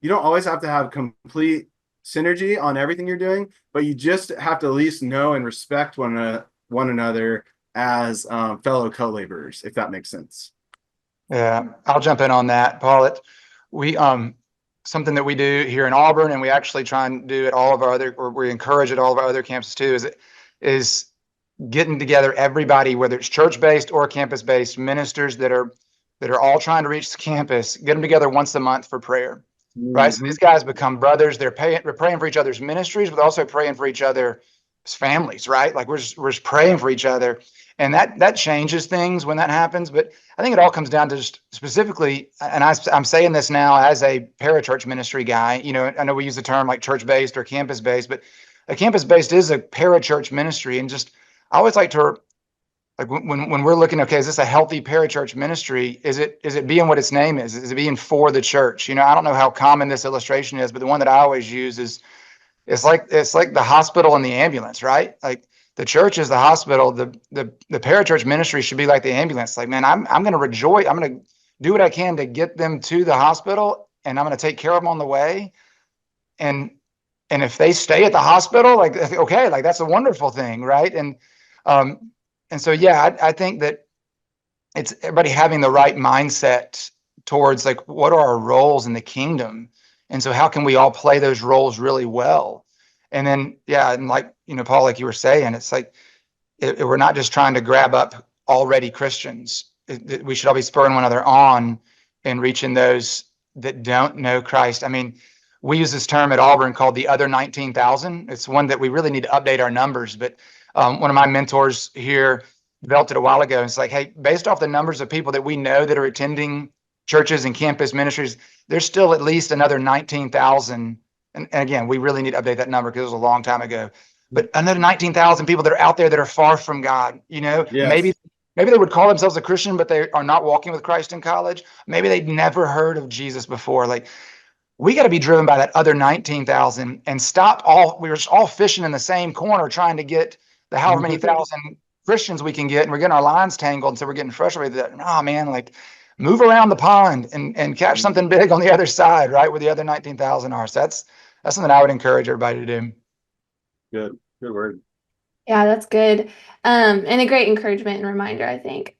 you don't always have to have complete synergy on everything you're doing, but you just have to at least know and respect one another as fellow co-laborers, if that makes sense. Yeah, I'll jump in on that, Paul. We something that we do here in Auburn, and we actually try and do at all of our other, or we encourage at all of our other campuses too, is getting together everybody, whether it's church-based or campus-based ministers that are all trying to reach the campus, get them together once a month for prayer. Right. So these guys become brothers. They're praying for each other's ministries, but also praying for each other's families. Right. Like we're just praying for each other. And that changes things when that happens. But I think it all comes down to just specifically, and I'm saying this now as a parachurch ministry guy, you know, I know we use the term like church-based or campus-based, but a campus-based is a parachurch ministry. And just, I always like to, like when we're looking, okay, is this a healthy parachurch ministry? Is it being what its name is? Is it being for the church? You know, I don't know how common this illustration is, but the one that I always use is it's like the hospital and the ambulance, right? Like the church is the hospital. The parachurch ministry should be like the ambulance. Like, man, I'm going to rejoice. I'm going to do what I can to get them to the hospital, and I'm going to take care of them on the way. And if they stay at the hospital, like, okay, like that's a wonderful thing, right? And so, yeah, I think that it's everybody having the right mindset towards like, what are our roles in the kingdom? And so how can we all play those roles really well? And then, yeah, and like, you know, Paul, like you were saying, it's like, we're not just trying to grab up already Christians. We should all be spurring one another on and reaching those that don't know Christ. I mean, we use this term at Auburn called the other 19,000. It's one that we really need to update our numbers, but one of my mentors here developed it a while ago. It's like, hey, based off the numbers of people that we know that are attending churches and campus ministries, there's still at least another 19,000. And again, we really need to update that number because it was a long time ago. But another 19,000 people that are out there that are far from God. You know, Yes. maybe they would call themselves a Christian, but they are not walking with Christ in college. Maybe they'd never heard of Jesus before. Like, we got to be driven by that other 19,000 and stop we're just all fishing in the same corner trying to get the however many thousand Christians we can get, and we're getting our lines tangled, and so we're getting frustrated with that. Oh man, like move around the pond and catch something big on the other side, right, where the other 19,000 are. So that's something I would encourage everybody to do. Good word. Yeah, that's good. And a great encouragement and reminder, I think.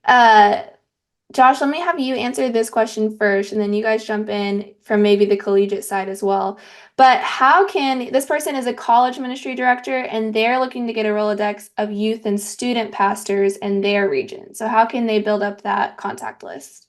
Josh, let me have you answer this question first, and then you guys jump in from maybe the collegiate side as well. But how can this person is a college ministry director, and they're looking to get a Rolodex of youth and student pastors in their region. So how can they build up that contact list?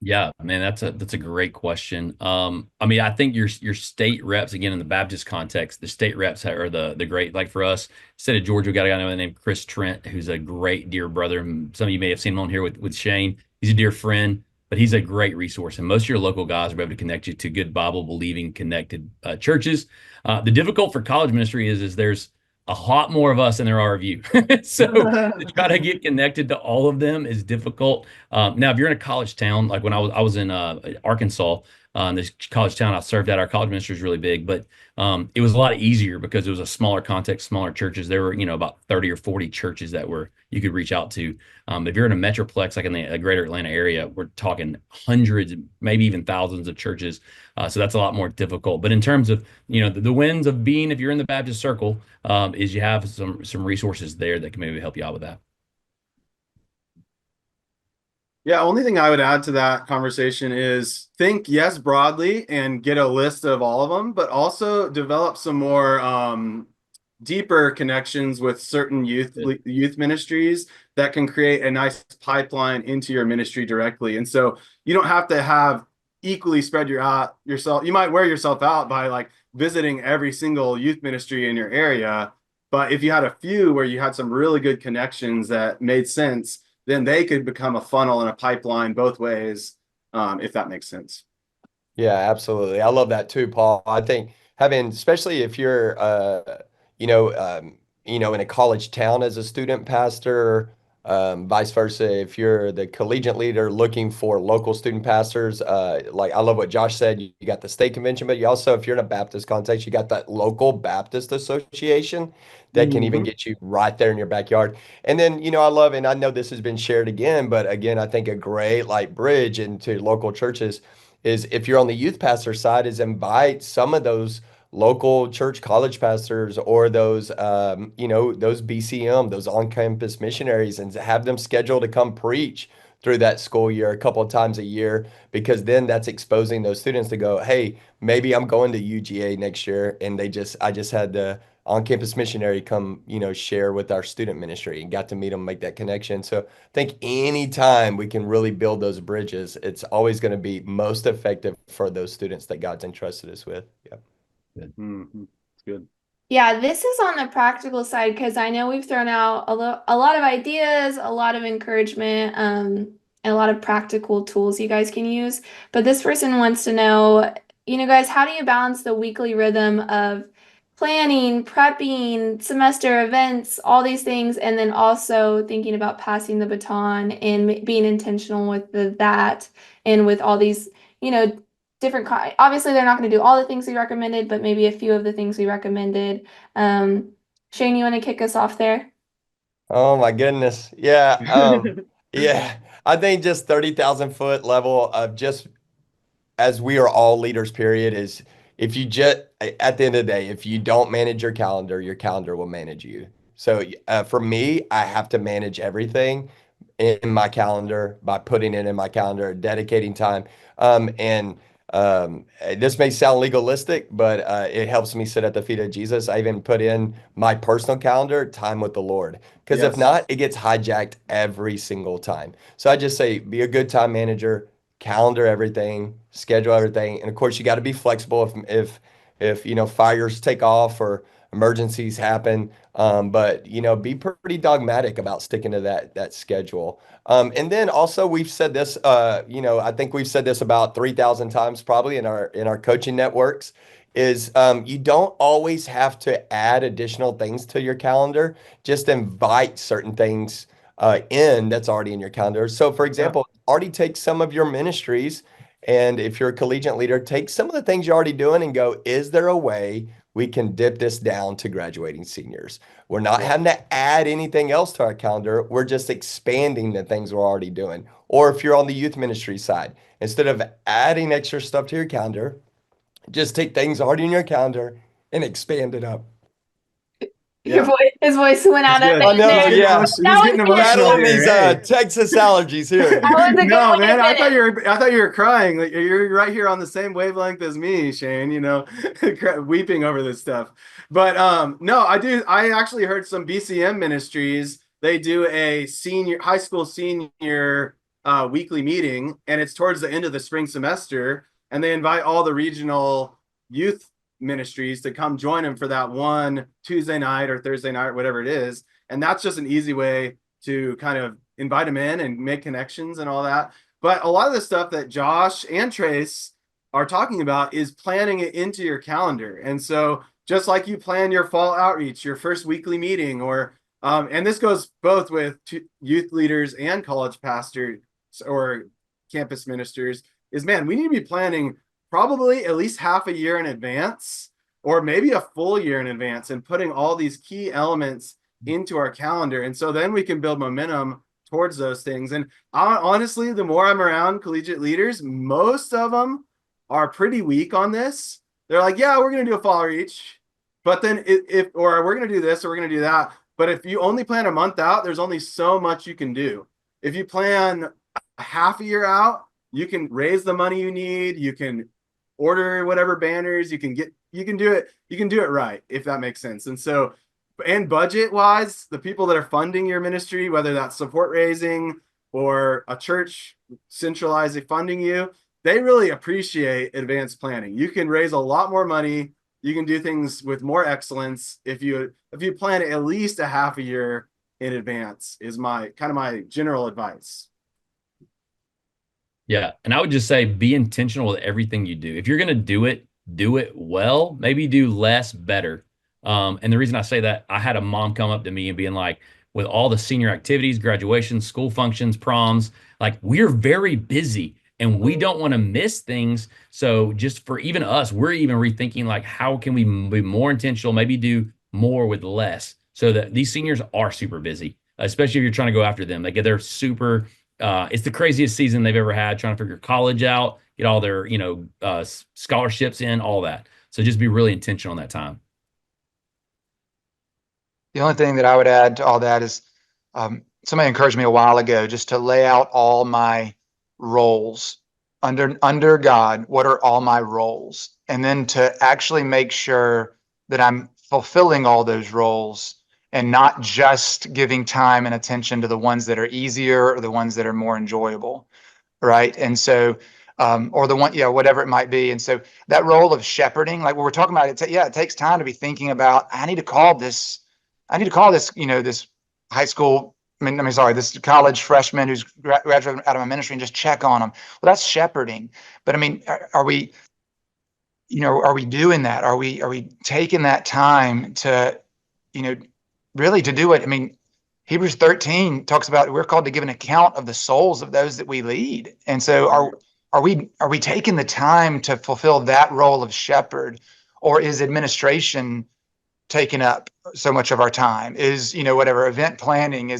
Yeah, man, that's a great question. I mean, I think your state reps, again, in the Baptist context, the state reps are the great, like for us, instead of Georgia, we got a guy named Chris Trent, who's a great dear brother. Some of you may have seen him on here with Shane. He's a dear friend, but he's a great resource. And most of your local guys will be able to connect you to good Bible believing connected churches. The difficult for college ministry is there's a lot more of us than there are of you. So to try to get connected to all of them is difficult. Now, if you're in a college town, like when I was in Arkansas, this college town I served at, our college ministry is really big, but it was a lot easier because it was a smaller context, smaller churches. There were, about 30 or 40 churches that you could reach out to. If you're in a metroplex, like in the greater Atlanta area, we're talking hundreds, maybe even thousands of churches. So that's a lot more difficult. But in terms of, the wins of being, if you're in the Baptist circle, is you have some resources there that can maybe help you out with that. Yeah, only thing I would add to that conversation is think, yes, broadly and get a list of all of them, but also develop some more deeper connections with certain youth ministries that can create a nice pipeline into your ministry directly. And so you don't have to have equally spread yourself. You might wear yourself out by like visiting every single youth ministry in your area. But if you had a few where you had some really good connections that made sense, then they could become a funnel and a pipeline both ways, if that makes sense. Yeah, absolutely. I love that too, Paul. I think especially if you're, in a college town as a student pastor, Vice versa, if you're the collegiate leader looking for local student pastors, like I love what Josh said, you got the state convention, but you also, if you're in a Baptist context, you got that local Baptist association that can even get you right there in your backyard. And then, I love, and I know this has been shared again, but again, I think a great like bridge into local churches is, if you're on the youth pastor side, is invite some of those local church college pastors, or those those BCM, those on-campus missionaries, and have them scheduled to come preach through that school year a couple of times a year, because then that's exposing those students to go, hey, maybe I'm going to UGA next year, and I just had the on-campus missionary come share with our student ministry, and got to meet them, make that connection. So I think anytime we can really build those bridges, it's always going to be most effective for those students that God's entrusted us with. Yeah. It's good. Yeah, this is on the practical side, because I know we've thrown out a lot of ideas, a lot of encouragement, and a lot of practical tools you guys can use. But this person wants to know, guys, how do you balance the weekly rhythm of planning, prepping, semester events, all these things, and then also thinking about passing the baton and being intentional with that, and with all these, different, obviously they're not going to do all the things we recommended, but maybe a few of the things we recommended. Shane, you want to kick us off there? Oh my goodness. Yeah. Yeah. I think just 30,000 foot level of just, as we are all leaders, period, is, if you just, at the end of the day, if you don't manage your calendar will manage you. So for me, I have to manage everything in my calendar by putting it in my calendar, dedicating time. And this may sound legalistic, but it helps me sit at the feet of Jesus. I even put in my personal calendar time with the Lord, because if not, it gets hijacked every single time. So I just say, be a good time manager, calendar everything, schedule everything. And of course, you got to be flexible if fires take off or emergencies happen. But be pretty dogmatic about sticking to that schedule. And then also, we've said this, I think we've said this about 3,000 times probably in our coaching networks, is you don't always have to add additional things to your calendar. Just invite certain things in that's already in your calendar. So for example, already take some of your ministries, and if you're a collegiate leader, take some of the things you're already doing and go, is there a way we can dip this down to graduating seniors? We're not having to add anything else to our calendar. We're just expanding the things we're already doing. Or if you're on the youth ministry side, instead of adding extra stuff to your calendar, just take things already in your calendar and expand it up. His voice went out of I know, yeah. He's getting emotional Battling these here. Texas allergies here. That was a good No, way to man, I thought finish. you were crying. Like, you're right here on the same wavelength as me, Shane, weeping over this stuff. But no, I actually heard some BCM ministries, they do a high school senior weekly meeting, and it's towards the end of the spring semester, and they invite all the regional youth ministries to come join them for that one Tuesday night or Thursday night, whatever it is. And that's just an easy way to kind of invite them in and make connections and all that. But a lot of the stuff that Josh and Trace are talking about is planning it into your calendar. And so just like you plan your fall outreach, your first weekly meeting, or and this goes both with youth leaders and college pastors or campus ministers, is, man, we need to be planning probably at least half a year in advance, or maybe a full year in advance, and putting all these key elements into our calendar. And so then we can build momentum towards those things. And honestly, the more I'm around collegiate leaders, most of them are pretty weak on this. They're like, yeah, we're going to do a fall outreach, but then or we're going to do this, or we're going to do that. But if you only plan a month out, there's only so much you can do. If you plan a half a year out, you can raise the money you need. You can order whatever banners you can do it right, if that makes sense. And so, and budget wise, the people that are funding your ministry, whether that's support raising or a church centralizing funding you, they really appreciate advanced planning. You can raise a lot more money. You can do things with more excellence if you plan at least a half a year in advance, is my general advice. Yeah. And I would just say, be intentional with everything you do. If you're going to do it well, maybe do less better. And the reason I say that, I had a mom come up to me and being like, with all the senior activities, graduations, school functions, proms. Like, we're very busy and we don't want to miss things. So just for even us, we're even rethinking, like, how can we be more intentional, maybe do more with less, so that these seniors are super busy, especially if you're trying to go after them. They're super, it's the craziest season they've ever had, trying to figure college out, get all their, scholarships in, all that. So just be really intentional on that time. The only thing that I would add to all that is somebody encouraged me a while ago just to lay out all my roles under God. What are all my roles? And then to actually make sure that I'm fulfilling all those roles and not just giving time and attention to the ones that are easier or the ones that are more enjoyable. Right. And so, or the one, whatever it might be. And so that role of shepherding, like what we're talking about, it takes time to be thinking about, I need to call this, this high school, this college freshman who's graduating out of my ministry, and just check on them. Well, that's shepherding. But I mean, are we doing that? Are we taking that time to, really to do it? I mean, Hebrews 13 talks about we're called to give an account of the souls of those that we lead. And so are we taking the time to fulfill that role of shepherd, or is administration taking up so much of our time? Is, whatever event planning,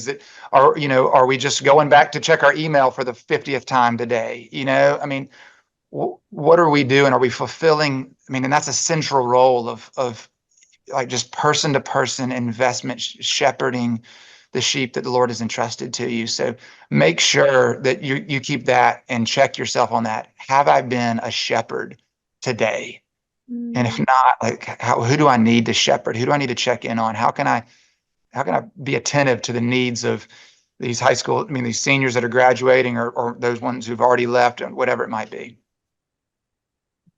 are we just going back to check our email for the 50th time today? I mean, what are we doing? Are we fulfilling? I mean, and that's a central role of like just person to person investment, shepherding the sheep that the Lord has entrusted to you. So make sure that you keep that and check yourself on that. Have I been a shepherd today? And if not, like, who do I need to shepherd? Who do I need to check in on? How can I be attentive to the needs of these these seniors that are graduating, or those ones who've already left, or whatever it might be?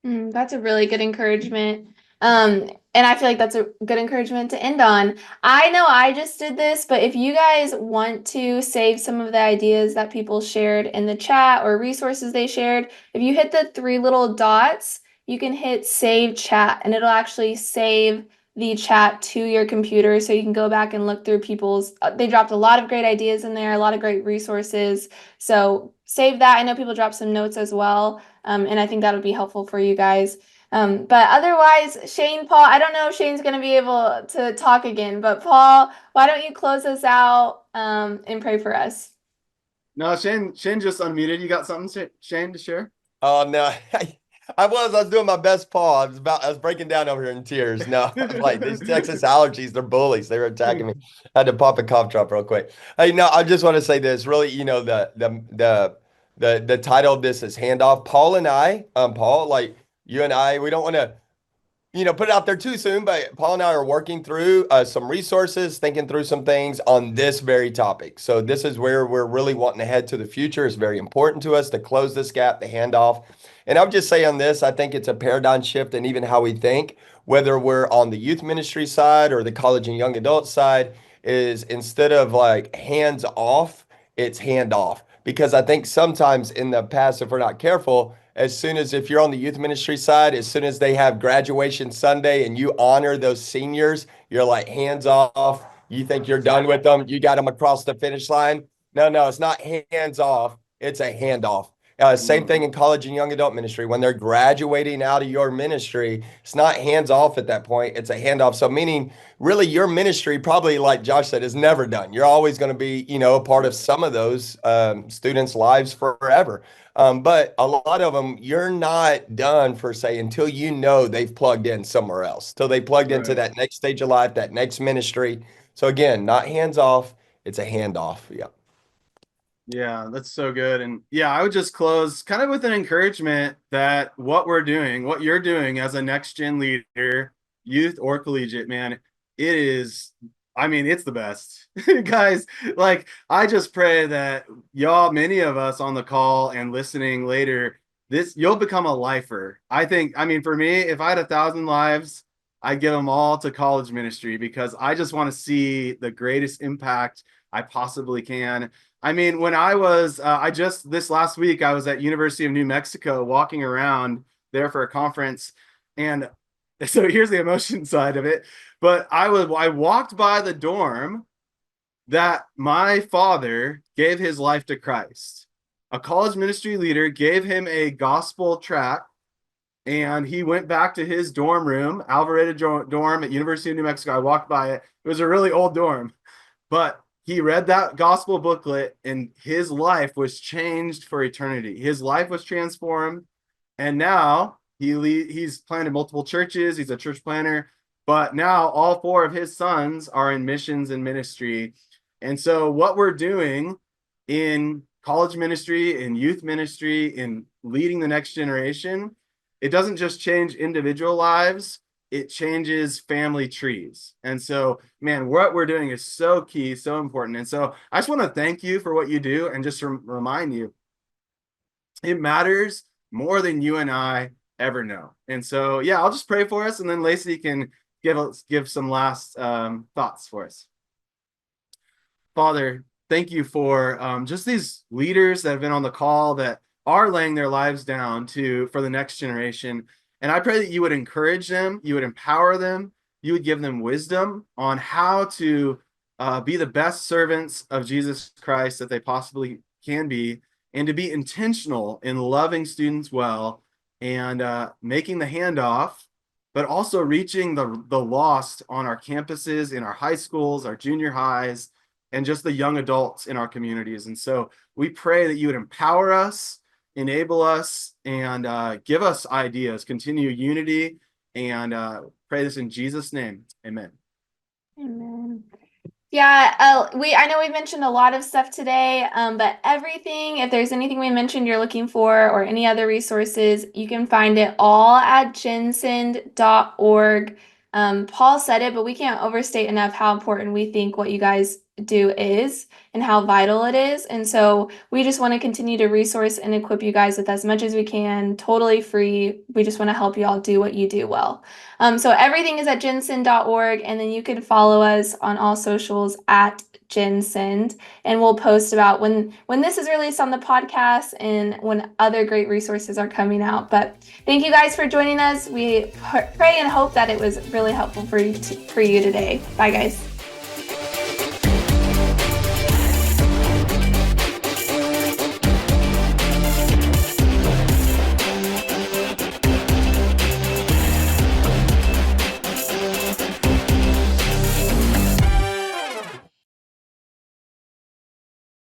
That's a really good encouragement. And I feel like that's a good encouragement to end on. I know I just did this, but if you guys want to save some of the ideas that people shared in the chat or resources they shared, if you hit the 3 little dots, you can hit save chat, and it'll actually save the chat to your computer, so you can go back and look through people's, they dropped a lot of great ideas in there, a lot of great resources. So save that. I know people dropped some notes as well. And I think that would be helpful for you guys. But otherwise, Shane, Paul, I don't know if Shane's going to be able to talk again, but Paul, why don't you close us out and pray for us? No, Shane just unmuted. You got something, Shane, to share? Oh, no. I was doing my best, Paul. I was breaking down over here in tears. No, I was like, these Texas allergies, they're bullies. They were attacking me. I had to pop a cough drop real quick. Hey, no, I just want to say this. Really, the title of this is Handoff. Paul and I, Paul, like you and I, we don't want to, put it out there too soon, but Paul and I are working through some resources, thinking through some things on this very topic. So this is where we're really wanting to head to the future. It's very important to us to close this gap, the handoff. And I would just say on this, I think it's a paradigm shift in even how we think, whether we're on the youth ministry side or the college and young adult side, is instead of like hands off, it's handoff. Because I think sometimes in the past, if we're not careful, as soon as, if you're on the youth ministry side, as soon as they have graduation Sunday and you honor those seniors, you're like hands off. You think you're done with them. You got them across the finish line. No, it's not hands off. It's a handoff. Same thing in college and young adult ministry. When they're graduating out of your ministry, it's not hands off at that point. It's a handoff. So meaning really your ministry, probably like Josh said, is never done. You're always going to be, a part of some of those students' lives forever. But a lot of them, you're not done for, say, until they've plugged in somewhere else, till they plugged into that next stage of life, that next ministry. So again, not hands off. It's a handoff. Yeah. Yeah, that's so good. And yeah, I would just close kind of with an encouragement that what you're doing as a next gen leader, youth or collegiate, man, it's the best. Guys, like, I just pray that many of us on the call and listening later, you'll become a lifer. For me, if I had 1,000 lives, I'd give them all to college ministry, because I just want to see the greatest impact I possibly can. When I was, this last week, I was at University of New Mexico walking around there for a conference. And so here's the emotion side of it. But I walked by the dorm that my father gave his life to Christ. A college ministry leader gave him a gospel tract, and he went back to his dorm room, Alvarado dorm at University of New Mexico. I walked by it. It was a really old dorm, but he read that gospel booklet and his life was changed for eternity. His life was transformed. And now he's planted multiple churches. He's a church planner, but now all 4 of his sons are in missions and ministry. And so what we're doing in college ministry, in youth ministry, in leading the next generation, it doesn't just change individual lives, it changes family trees. And so, man, what we're doing is so key, so important. And so I just want to thank you for what you do and just remind you, it matters more than you and I ever know. And so, yeah, I'll just pray for us, and then Lacey can give some last thoughts for us. Father, thank you for just these leaders that have been on the call that are laying their lives down for the next generation. And I pray that you would encourage them, you would empower them, you would give them wisdom on how to be the best servants of Jesus Christ that they possibly can be, and to be intentional in loving students well and making the handoff, but also reaching the lost on our campuses, in our high schools, our junior highs, and just the young adults in our communities. And so we pray that you would empower us, enable us, and give us ideas, continue unity, and pray this in Jesus' name. Amen. Amen. Yeah, I know we've mentioned a lot of stuff today, but everything, if there's anything we mentioned you're looking for or any other resources, you can find it all at gensend.org. Paul said it, but we can't overstate enough how important we think what you guys do is and how vital it is. And so we just want to continue to resource and equip you guys with as much as we can, totally free. We just want to help you all do what you do well. So everything is at gensend.org, and then you can follow us on all socials at GenSend, and we'll post about when this is released on the podcast and when other great resources are coming out. But thank you guys for joining us. We pray and hope that it was really helpful for you today. Bye, guys.